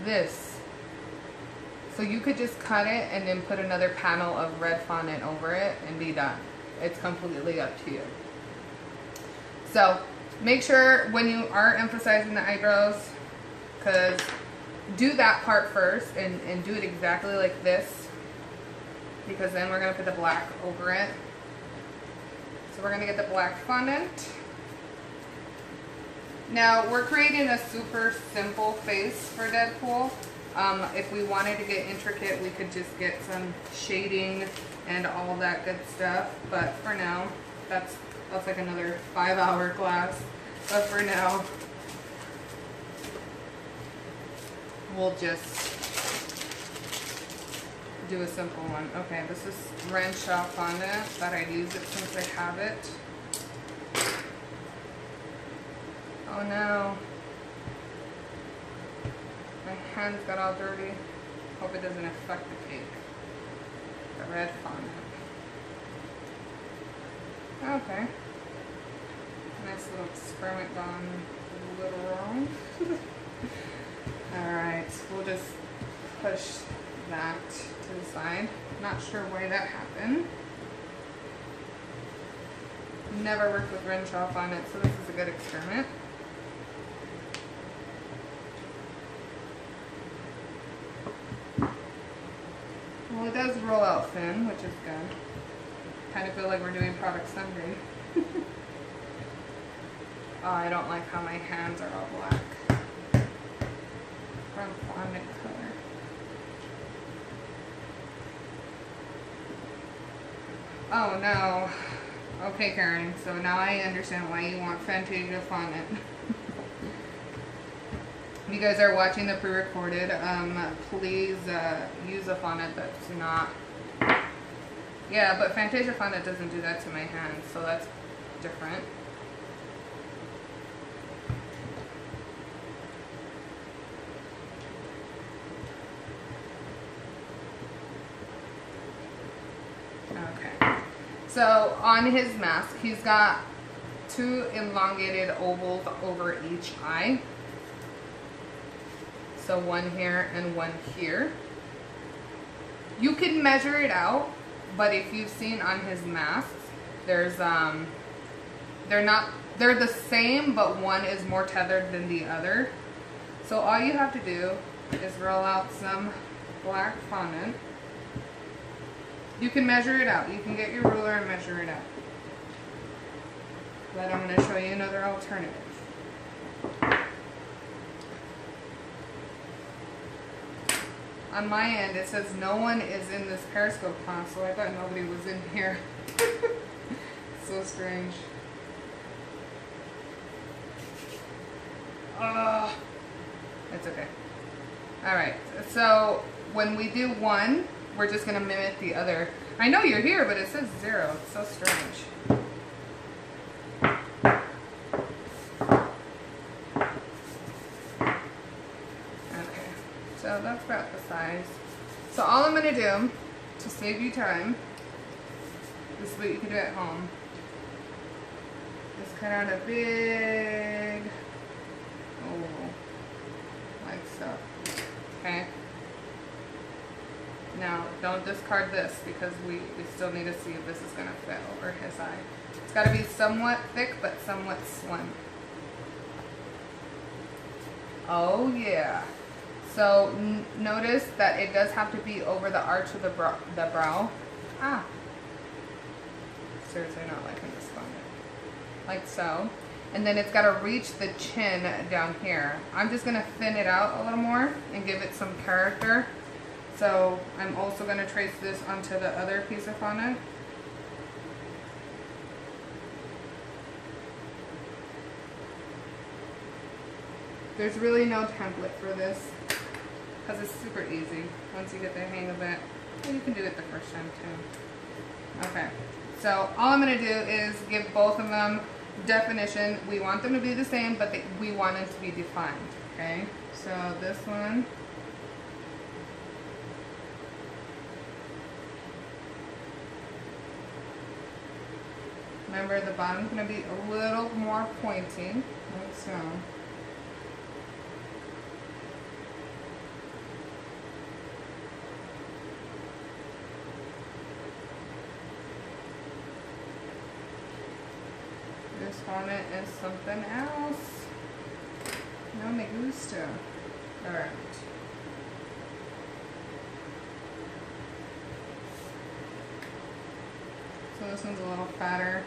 this. So you could just cut it and then put another panel of red fondant over it and be done. It's completely up to you. So make sure when you are emphasizing the eyebrows, because do that part first and do it exactly like this, because then we're going to put the black over it. So we're going to get the black fondant. Now we're creating a super simple face for Deadpool. If we wanted to get intricate, we could just get some shading and all that good stuff. But for now, that's like another 5-hour class. But for now, we'll just do a simple one. Okay, this is Renshaw fondant that I use it since I have it. Oh no. My hands got all dirty. Hope it doesn't affect the cake. The red fondant. Okay. Nice little experiment gone a little wrong. Alright, we'll just push that to the side. Not sure why that happened. Never worked with Renshaw fondant, so this is a good experiment. Well, it does roll out thin, which is good. Kind of feel like we're doing product Sunday. Oh, I don't like how my hands are all black from fondant color. Oh no. Okay, Karen, so now I understand why you want Fantasia fondant. If you guys are watching the pre-recorded, please use a fondant that's not... Yeah, but Fantasia fondant doesn't do that to my hands, so that's different. Okay. So on his mask, he's got 2 elongated ovals over each eye. So one here and one here. You can measure it out, but if you've seen on his masks, there's they're the same, but one is more tethered than the other. So all you have to do is roll out some black fondant. You can measure it out. You can get your ruler and measure it out. But I'm going to show you another alternative. On my end, it says no one is in this Periscope class, so I thought nobody was in here. So strange. It's okay. Alright, so when we do one, we're just going to mimic the other. I know you're here, but it says 0. It's so strange. Okay, so that's about the size. So all I'm going to do, to save you time, this is what you can do at home, is cut out a big oval, like so. Okay? Now, don't discard this because we still need to see if this is going to fit over his eye. It's got to be somewhat thick but somewhat slim. Oh yeah. So notice that it does have to be over the arch of the brow. Ah. Seriously not liking this one. Like so. And then it's got to reach the chin down here. I'm just going to thin it out a little more and give it some character. So I'm also going to trace this onto the other piece of fondant. There's really no template for this because it's super easy once you get the hang of it. Well, you can do it the first time too. Okay, so all I'm going to do is give both of them definition. We want them to be the same, but we want it to be defined. Okay, so this one. Remember, the bottom's going to be a little more pointy, like so. This fondant is something else. No me gusta. Alright. So this one's a little fatter.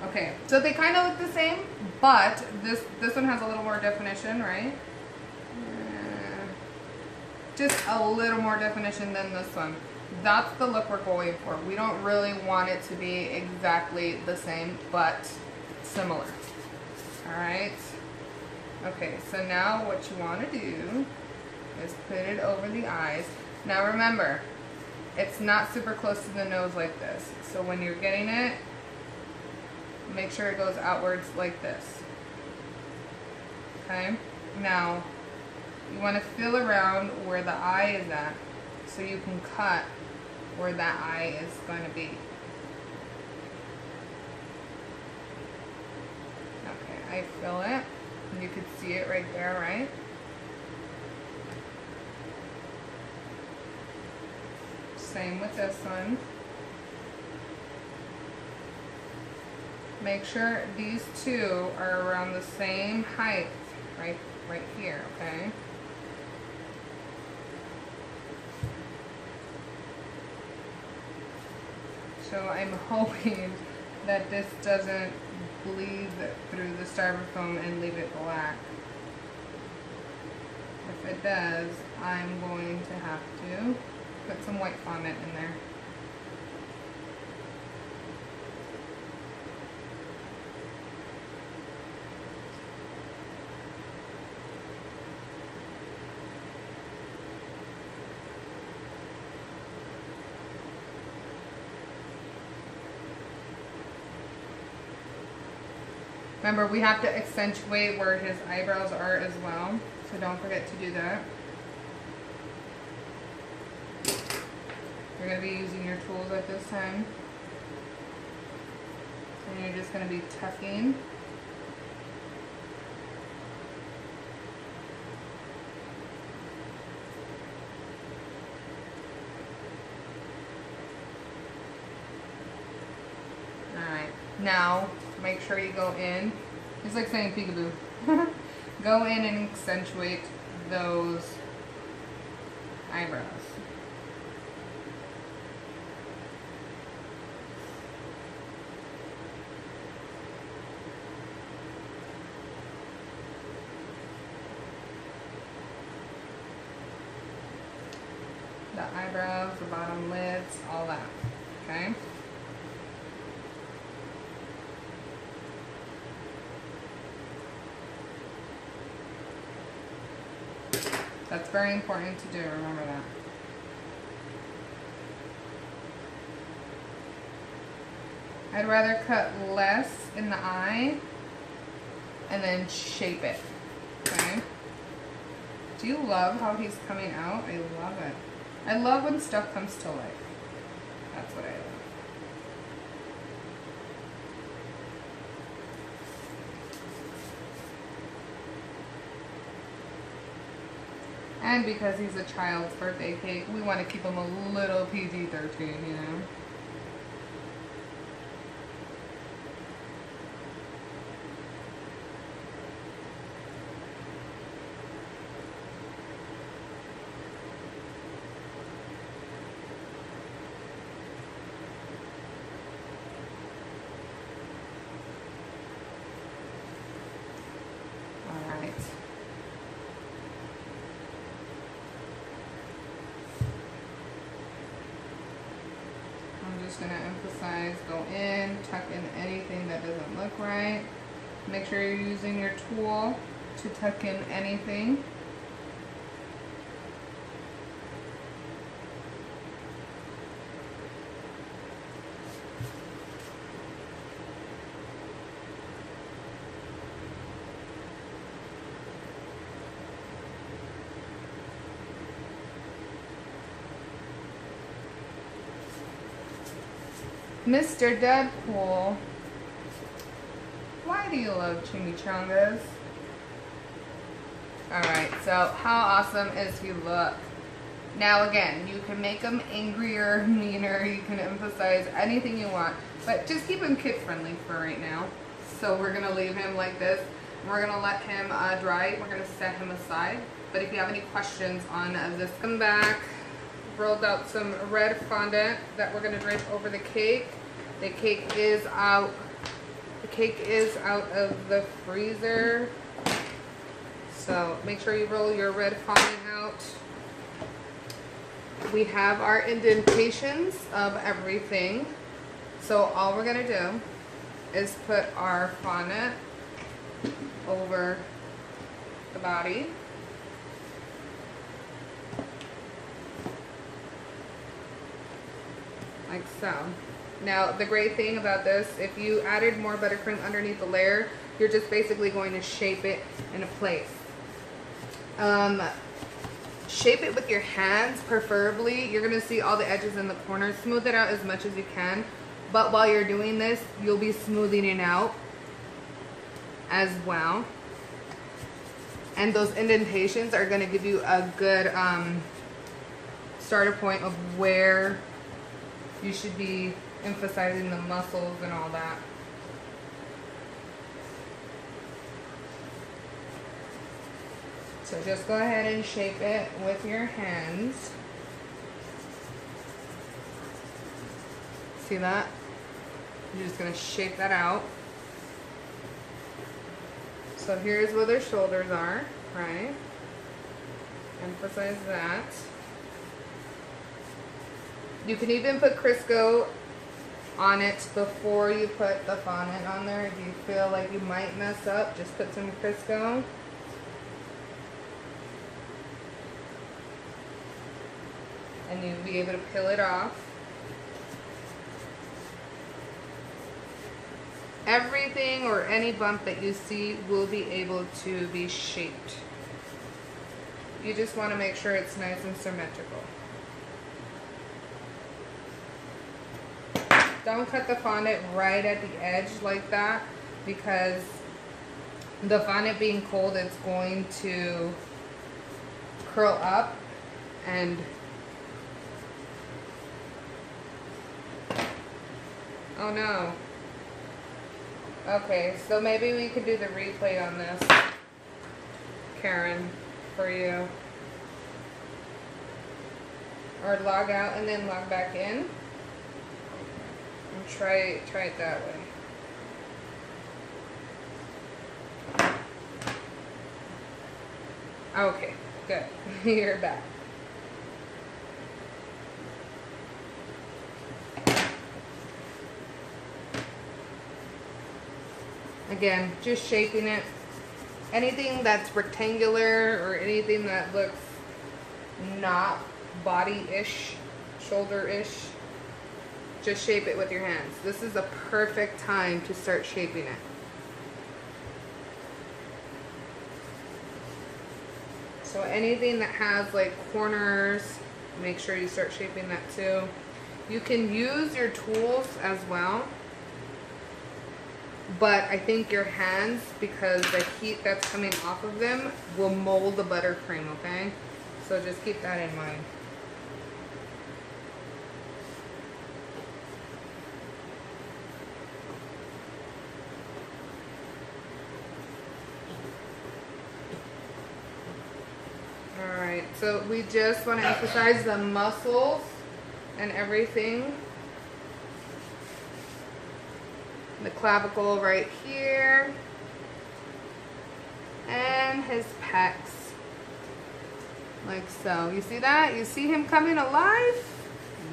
Okay, so they kind of look the same, but this one has a little more definition, right? Just a little more definition than this one. That's the look we're going for. We don't really want it to be exactly the same, but similar. Alright? Okay, so now what you want to do is put it over the eyes. Now remember, it's not super close to the nose like this. So when you're getting it, make sure it goes outwards like this. Okay? Now, you want to feel around where the eye is at so you can cut where that eye is going to be. Okay, I feel it. You could see it right there, right? Same with this one. Make sure these two are around the same height, right here, okay? So I'm hoping that this doesn't bleed through the styrofoam and leave it black. If it does, I'm going to have to put some white fondant in there. Remember, we have to accentuate where his eyebrows are as well, so don't forget to do that. You're going to be using your tools at this time. And you're just going to be tucking. Alright, now make sure you go in. It's like saying peekaboo. Go in and accentuate those eyebrows. The eyebrows, the bottom lids, all that. Okay? That's very important to do, remember that. I'd rather cut less in the eye and then shape it, okay? Do you love how he's coming out? I love it. I love when stuff comes to life. That's what I love. And because he's a child's birthday cake, we want to keep him a little PG-13, you know? Going to emphasize, go in, tuck in anything that doesn't look right. Make sure you're using your tool to tuck in anything. Mr. Deadpool, why do you love chimichangas? Alright, so how awesome is he look? Now again, you can make him angrier, meaner, you can emphasize anything you want, but just keep him kid friendly for right now. So we're going to leave him like this, and we're going to let him dry. We're going to set him aside, but if you have any questions on this, come back. Rolled out some red fondant that we're going to drape over the cake. The cake is out. The cake is out of the freezer. So make sure you roll your red fondant out. we have our indentations of everything. So all we're gonna do is put our fondant over the body. Like so. Now the great thing about this, if you added more buttercream underneath the layer, you're just basically going to shape it into place. Shape it with your hands preferably. You're going to see all the edges and the corners. Smooth it out as much as you can. But while you're doing this, you'll be smoothing it out as well. And those indentations are going to give you a good starter point of where you should be emphasizing the muscles and all that. So just go ahead and shape it with your hands. See that? You're just going to shape that out. So here's where their shoulders are, right? Emphasize that. You can even put Crisco on it before you put the fondant on there. If you feel like you might mess up, just put some Crisco. And you'll be able to peel it off. Everything or any bump that you see will be able to be shaped. You just want to make sure it's nice and symmetrical. Don't cut the fondant right at the edge like that, because the fondant being cold, it's going to curl up and oh no. Okay, so maybe we could do the replay on this, Karen, for you. Or log out and then log back in. And try it that way. Okay, good. You're back. Again, just shaping it. Anything that's rectangular or anything that looks not body-ish, shoulder-ish, just shape it with your hands. This is a perfect time to start shaping it. So anything that has like corners, make sure you start shaping that too. You can use your tools as well, but I think your hands, because the heat that's coming off of them, will mold the buttercream, okay? So just keep that in mind. Alright, so we just want to emphasize the muscles and everything. The clavicle right here. And his pecs. Like so. You see that? You see him coming alive?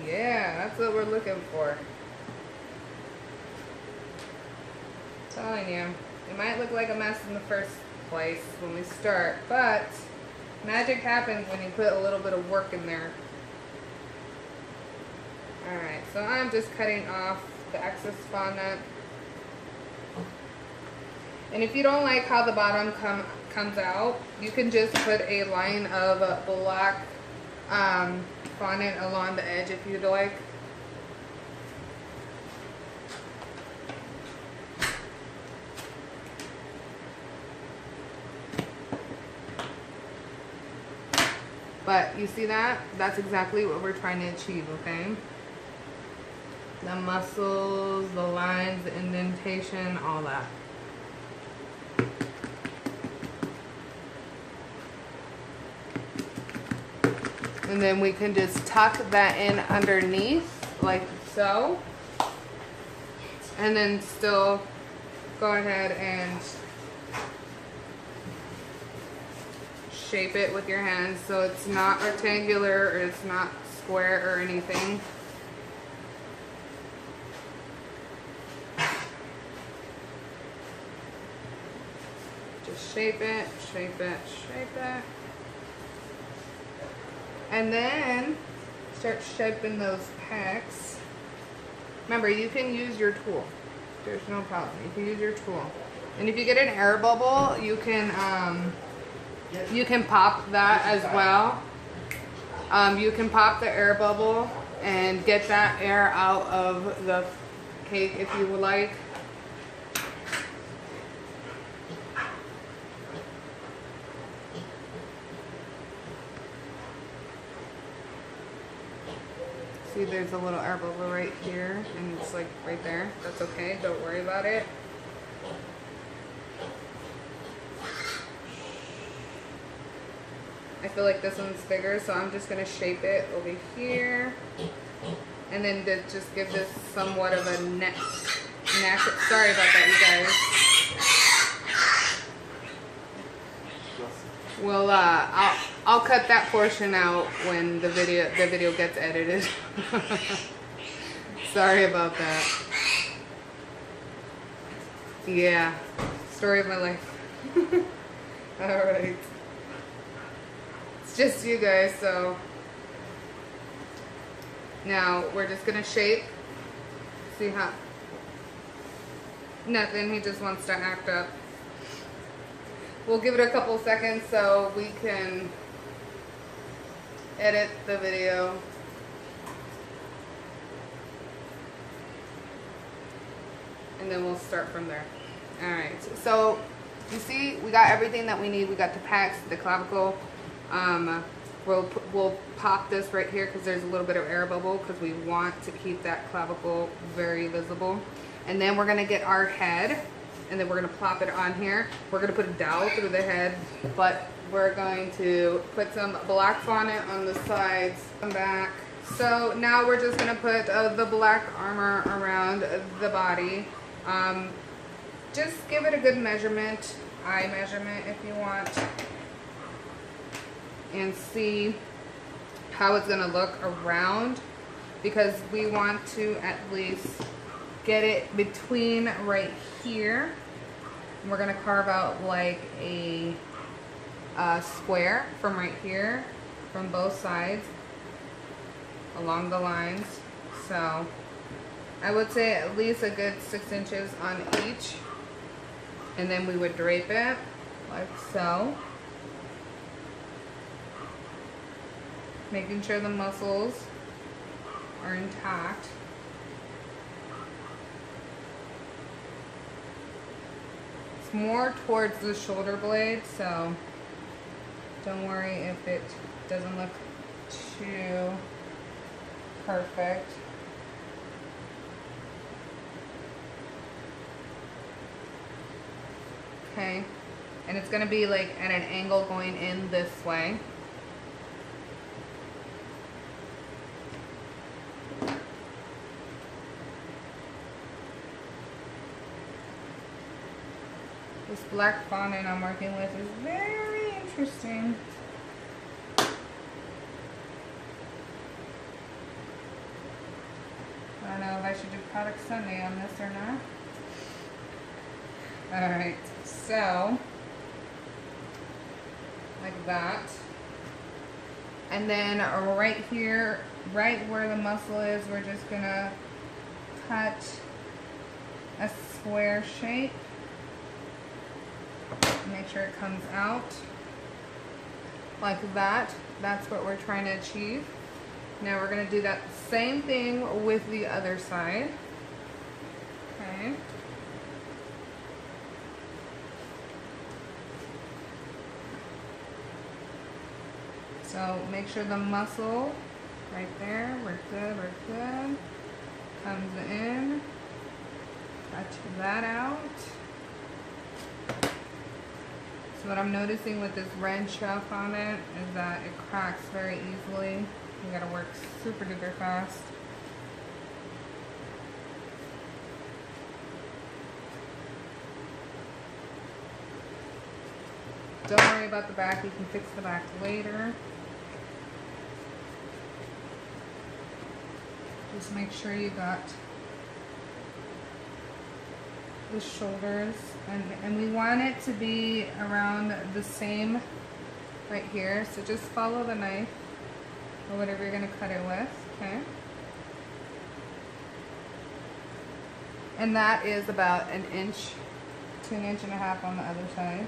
Yeah, that's what we're looking for. I'm telling you, it might look like a mess in the first place when we start, but magic happens when you put a little bit of work in there. Alright, so I'm just cutting off the excess fondant. And if you don't like how the bottom comes out, you can just put a line of black fondant along the edge if you'd like. But you see that? That's exactly what we're trying to achieve, okay? The muscles, the lines, the indentation, all that. And then we can just tuck that in underneath, like so. And then still go ahead and shape it with your hands so it's not rectangular or it's not square or anything. Just shape it, shape it, shape it. And then start shaping those pecs. Remember, you can use your tool. There's no problem. You can use your tool. And if you get an air bubble, you can pop that as well. You can pop the air bubble and get that air out of the cake if you would like. See, there's a little air bubble right here, and it's like right there. That's okay, don't worry about it. I feel like this one's bigger, so I'm just gonna shape it over here. And then just give this somewhat of a neck. Sorry about that, you guys. Well, I'll cut that portion out when the video gets edited. Sorry about that. Yeah, story of my life. All right, it's just you guys. So now we're just gonna shape. See how? Nothing. He just wants to act up. We'll give it a couple seconds so we can edit the video. And then we'll start from there. Alright, so you see we got everything that we need. We got the pecs, the clavicle. We'll pop this right here because there's a little bit of air bubble because we want to keep that clavicle very visible. And then we're going to get our head. And then we're going to plop it on here. We're going to put a dowel through the head, but we're going to put some black fondant on the sides and back. So now we're just going to put the black armor around the body. Just give it a good measurement, eye measurement if you want, and see how it's going to look around, because we want to at least get it between right here. We're gonna carve out like a square from right here, from both sides, along the lines. So I would say at least a good 6 inches on each. And then we would drape it like so. Making sure the muscles are intact. It's more towards the shoulder blade, so don't worry if it doesn't look too perfect. Okay, and it's going to be like at an angle going in this way. This black fondant I'm working with is very interesting. I don't know if I should do product Sunday on this or not. Alright, so like that. And then right here, right where the muscle is, we're just gonna cut a square shape. Make sure it comes out like that. That's what we're trying to achieve. Now we're going to do that same thing with the other side. Okay. So make sure the muscle right there, we're good, comes in. Cut that out. So what I'm noticing with this red shell fondant is that it cracks very easily. You gotta work super duper fast. Don't worry about the back, you can fix the back later. Just make sure you got the shoulders, and we want it to be around the same right here. So just follow the knife or whatever you're going to cut it with, okay? And that is about an inch to an inch and a half on the other side.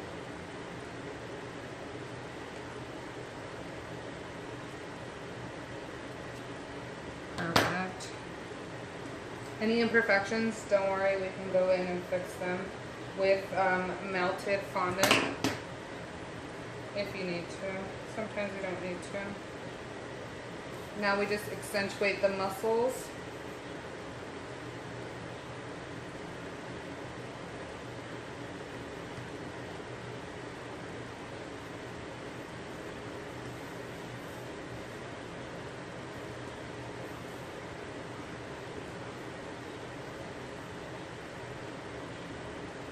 Perfect. Any imperfections, don't worry, we can go in and fix them with melted fondant if you need to. Sometimes you don't need to. Now we just accentuate the muscles.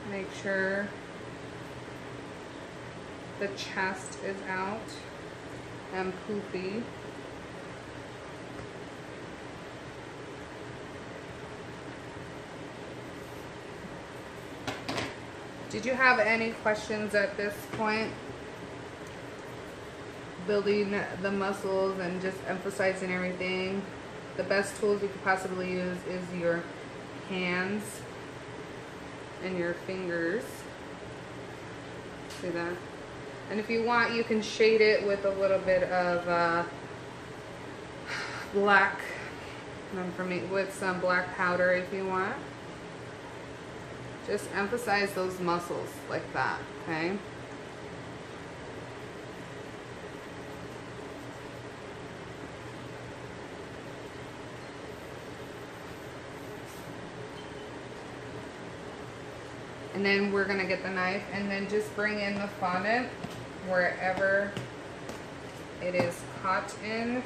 Make sure the chest is out and poofy. Did you have any questions at this point? Building the muscles and just emphasizing everything. The best tools you could possibly use is your hands and your fingers. See that? And if you want, you can shade it with a little bit of black, for me, with some black powder if you want. Just emphasize those muscles like that, okay? And then we're gonna get the knife and then just bring in the fondant wherever it is caught in,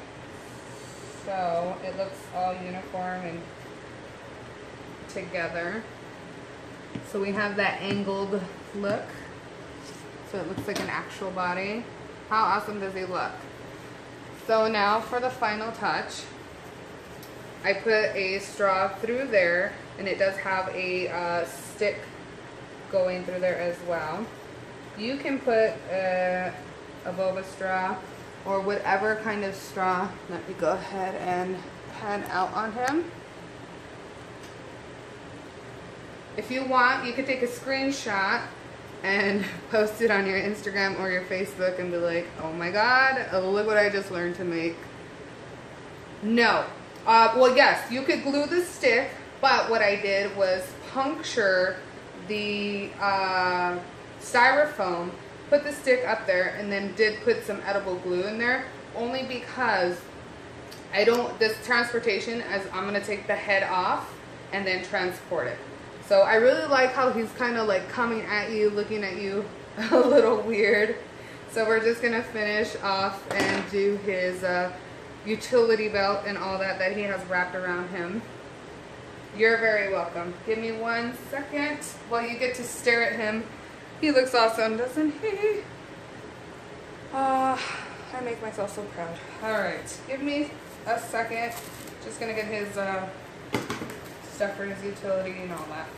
so it looks all uniform and together. So we have that angled look, so it looks like an actual body. How awesome does he look? So now for the final touch, I put a straw through there, and it does have a stick going through there as well. You can put a boba straw or whatever kind of straw. Let me go ahead and pan out on him. If you want, you could take a screenshot and post it on your Instagram or your Facebook and be like, oh my god, look what I just learned to make. No. Well, yes, you could glue the stick, but what I did was puncture the styrofoam, put the stick up there, and then did put some edible glue in there, only because this transportation, as I'm going to take the head off and then transport it. So I really like how he's kind of like coming at you, looking at you a little weird. So we're just going to finish off and do his utility belt and all that he has wrapped around him. You're very welcome. Give me 1 second while you get to stare at him. He looks awesome, doesn't he? I make myself so proud. All right, give me a second. Just gonna get his stuff for his utility and all that.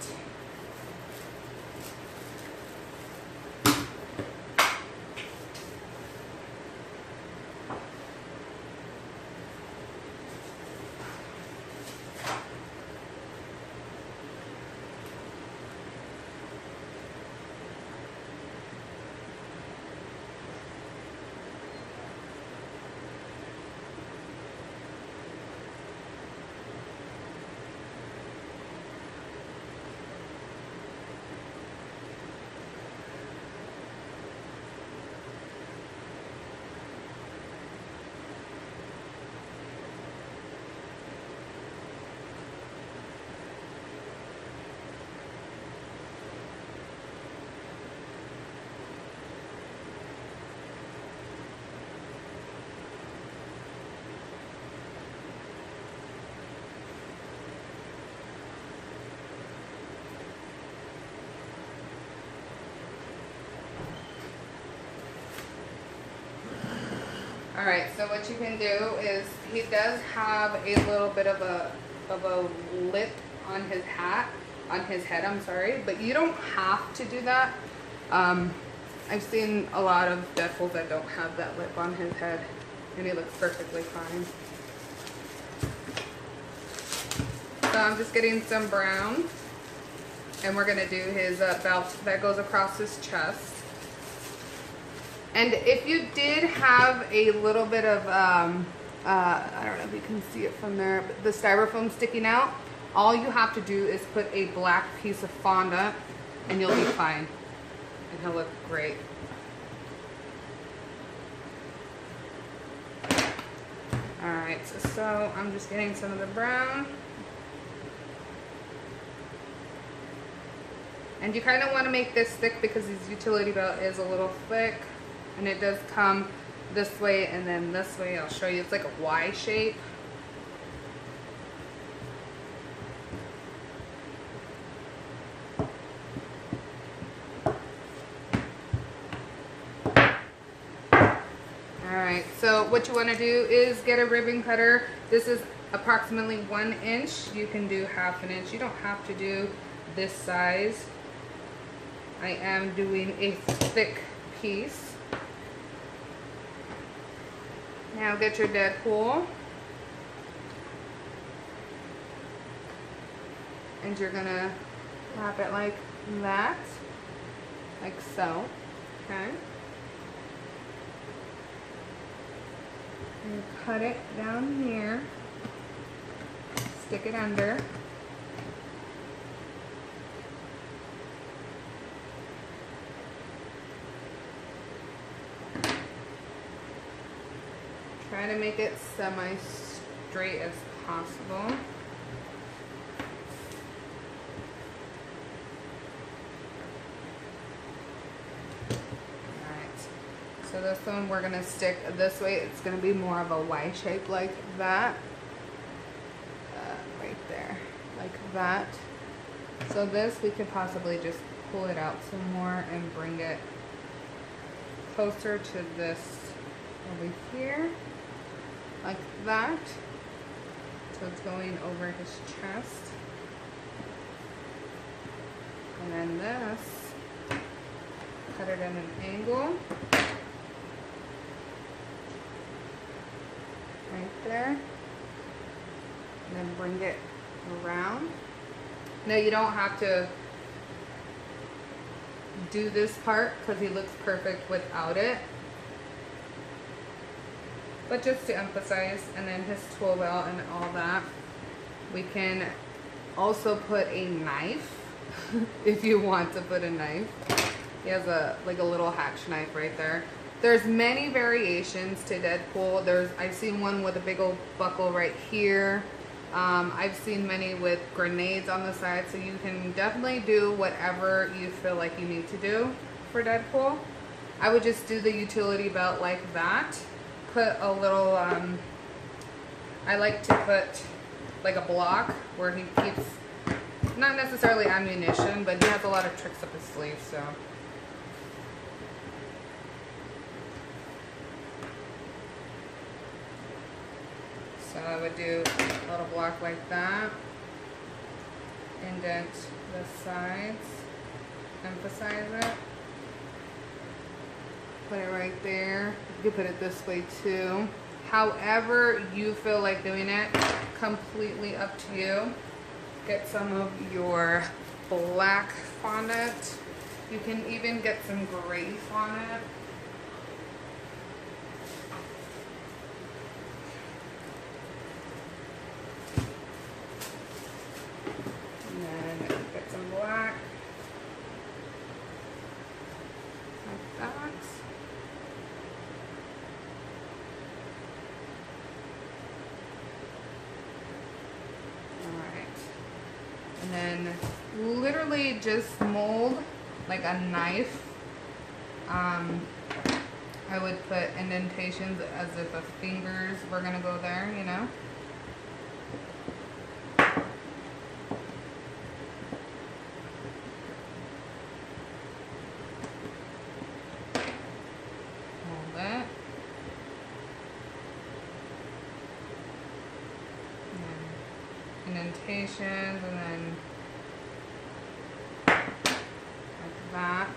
Alright, so what you can do is, he does have a little bit of a of a lip on his hat, on his head, I'm sorry, but you don't have to do that. I've seen a lot of Deadpools that don't have that lip on his head, and he looks perfectly fine. So I'm just getting some brown, and we're gonna do his belt that goes across his chest. And if you did have a little bit of, I don't know if you can see it from there, but the styrofoam sticking out, all you have to do is put a black piece of fondant and you'll be fine. And he'll look great. Alright, so I'm just getting some of the brown. And you kind of want to make this thick because his utility belt is a little thick. And it does come this way and then this way. I'll show you. It's like a Y shape. Alright, so what you want to do is get a ribbon cutter. This is approximately 1 inch. You can do 1/2 inch. You don't have to do this size. I am doing a thick piece. Now get your Deadpool. And you're gonna wrap it like that. Like so. Okay. And cut it down here. Stick it under. Try to make it semi-straight as possible. Alright, so this one we're going to stick this way. It's going to be more of a Y shape like that. Right there, like that. So this we could possibly just pull it out some more and bring it closer to this over here. Like that. So it's going over his chest. And then this, cut it at an angle. Right there. And then bring it around. Now you don't have to do this part because he looks perfect without it. But just to emphasize, and then his tool belt and all that. We can also put a knife if you want to put a knife. He has a like a little hatch knife right there. There's many variations to Deadpool. I've seen one with a big old buckle right here. I've seen many with grenades on the side, so you can definitely do whatever you feel like you need to do for Deadpool. I would just do the utility belt like that. Put a little, I like to put like a block where he keeps, not necessarily ammunition, but he has a lot of tricks up his sleeve, so. So I would do a little block like that, indent the sides, emphasize it. Put it right there. You can put it this way too. However you feel like doing it, completely up to you. Get some of your black fondant. You can even get some gray fondant. And then get some black. Like that. And then literally just mold like a knife. I would put indentations as if the fingers were gonna go there, you know. Hold it. indentations, and then like that.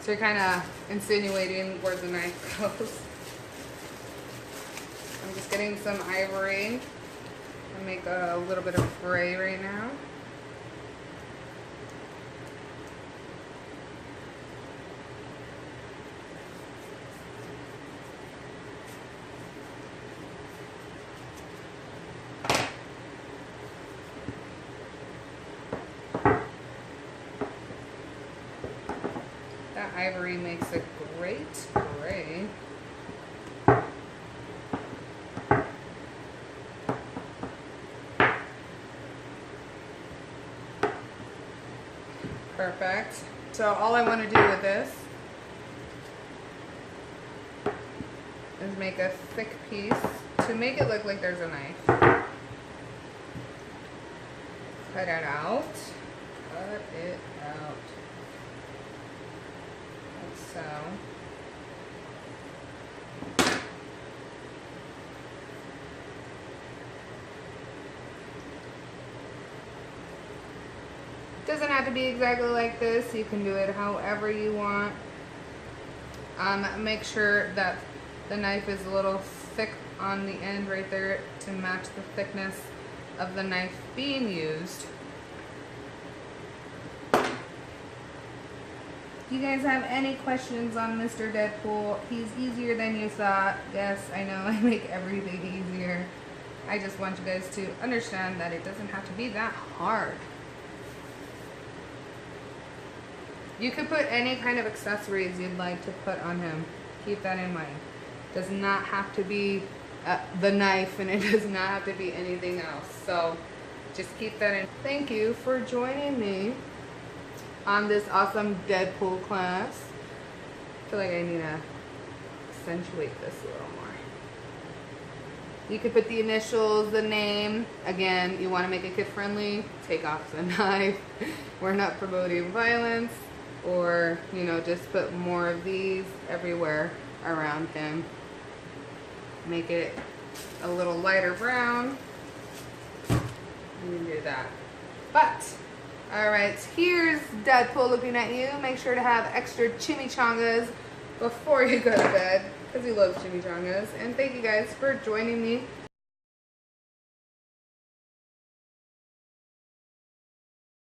So you're kind of insinuating where the knife goes. I'm just getting some ivory. I make a little bit of fray right now. That ivory makes a great gray. Perfect. So all I want to do with this is make a thick piece to make it look like there's a knife. Cut it out. Cut it out. Like so. Doesn't have to be exactly like this. You can do it however you want. Make sure that the knife is a little thick on the end right there to match the thickness of the knife being used. You guys have any questions on Mr. Deadpool? He's easier than you thought. Yes, I know I make everything easier. I just want you guys to understand that it doesn't have to be that hard. You could put any kind of accessories you'd like to put on him. Keep that in mind. Does not have to be the knife, and it does not have to be anything else. So just keep that in. Thank you for joining me on this awesome Deadpool class. I feel like I need to accentuate this a little more. You could put the initials, the name. Again, you want to make it kid friendly, take off the knife. We're not promoting violence. Or, you know, just put more of these everywhere around him. Make it a little lighter brown. You can do that. But, alright, here's Deadpool looking at you. Make sure to have extra chimichangas before you go to bed, because he loves chimichangas. And thank you guys for joining me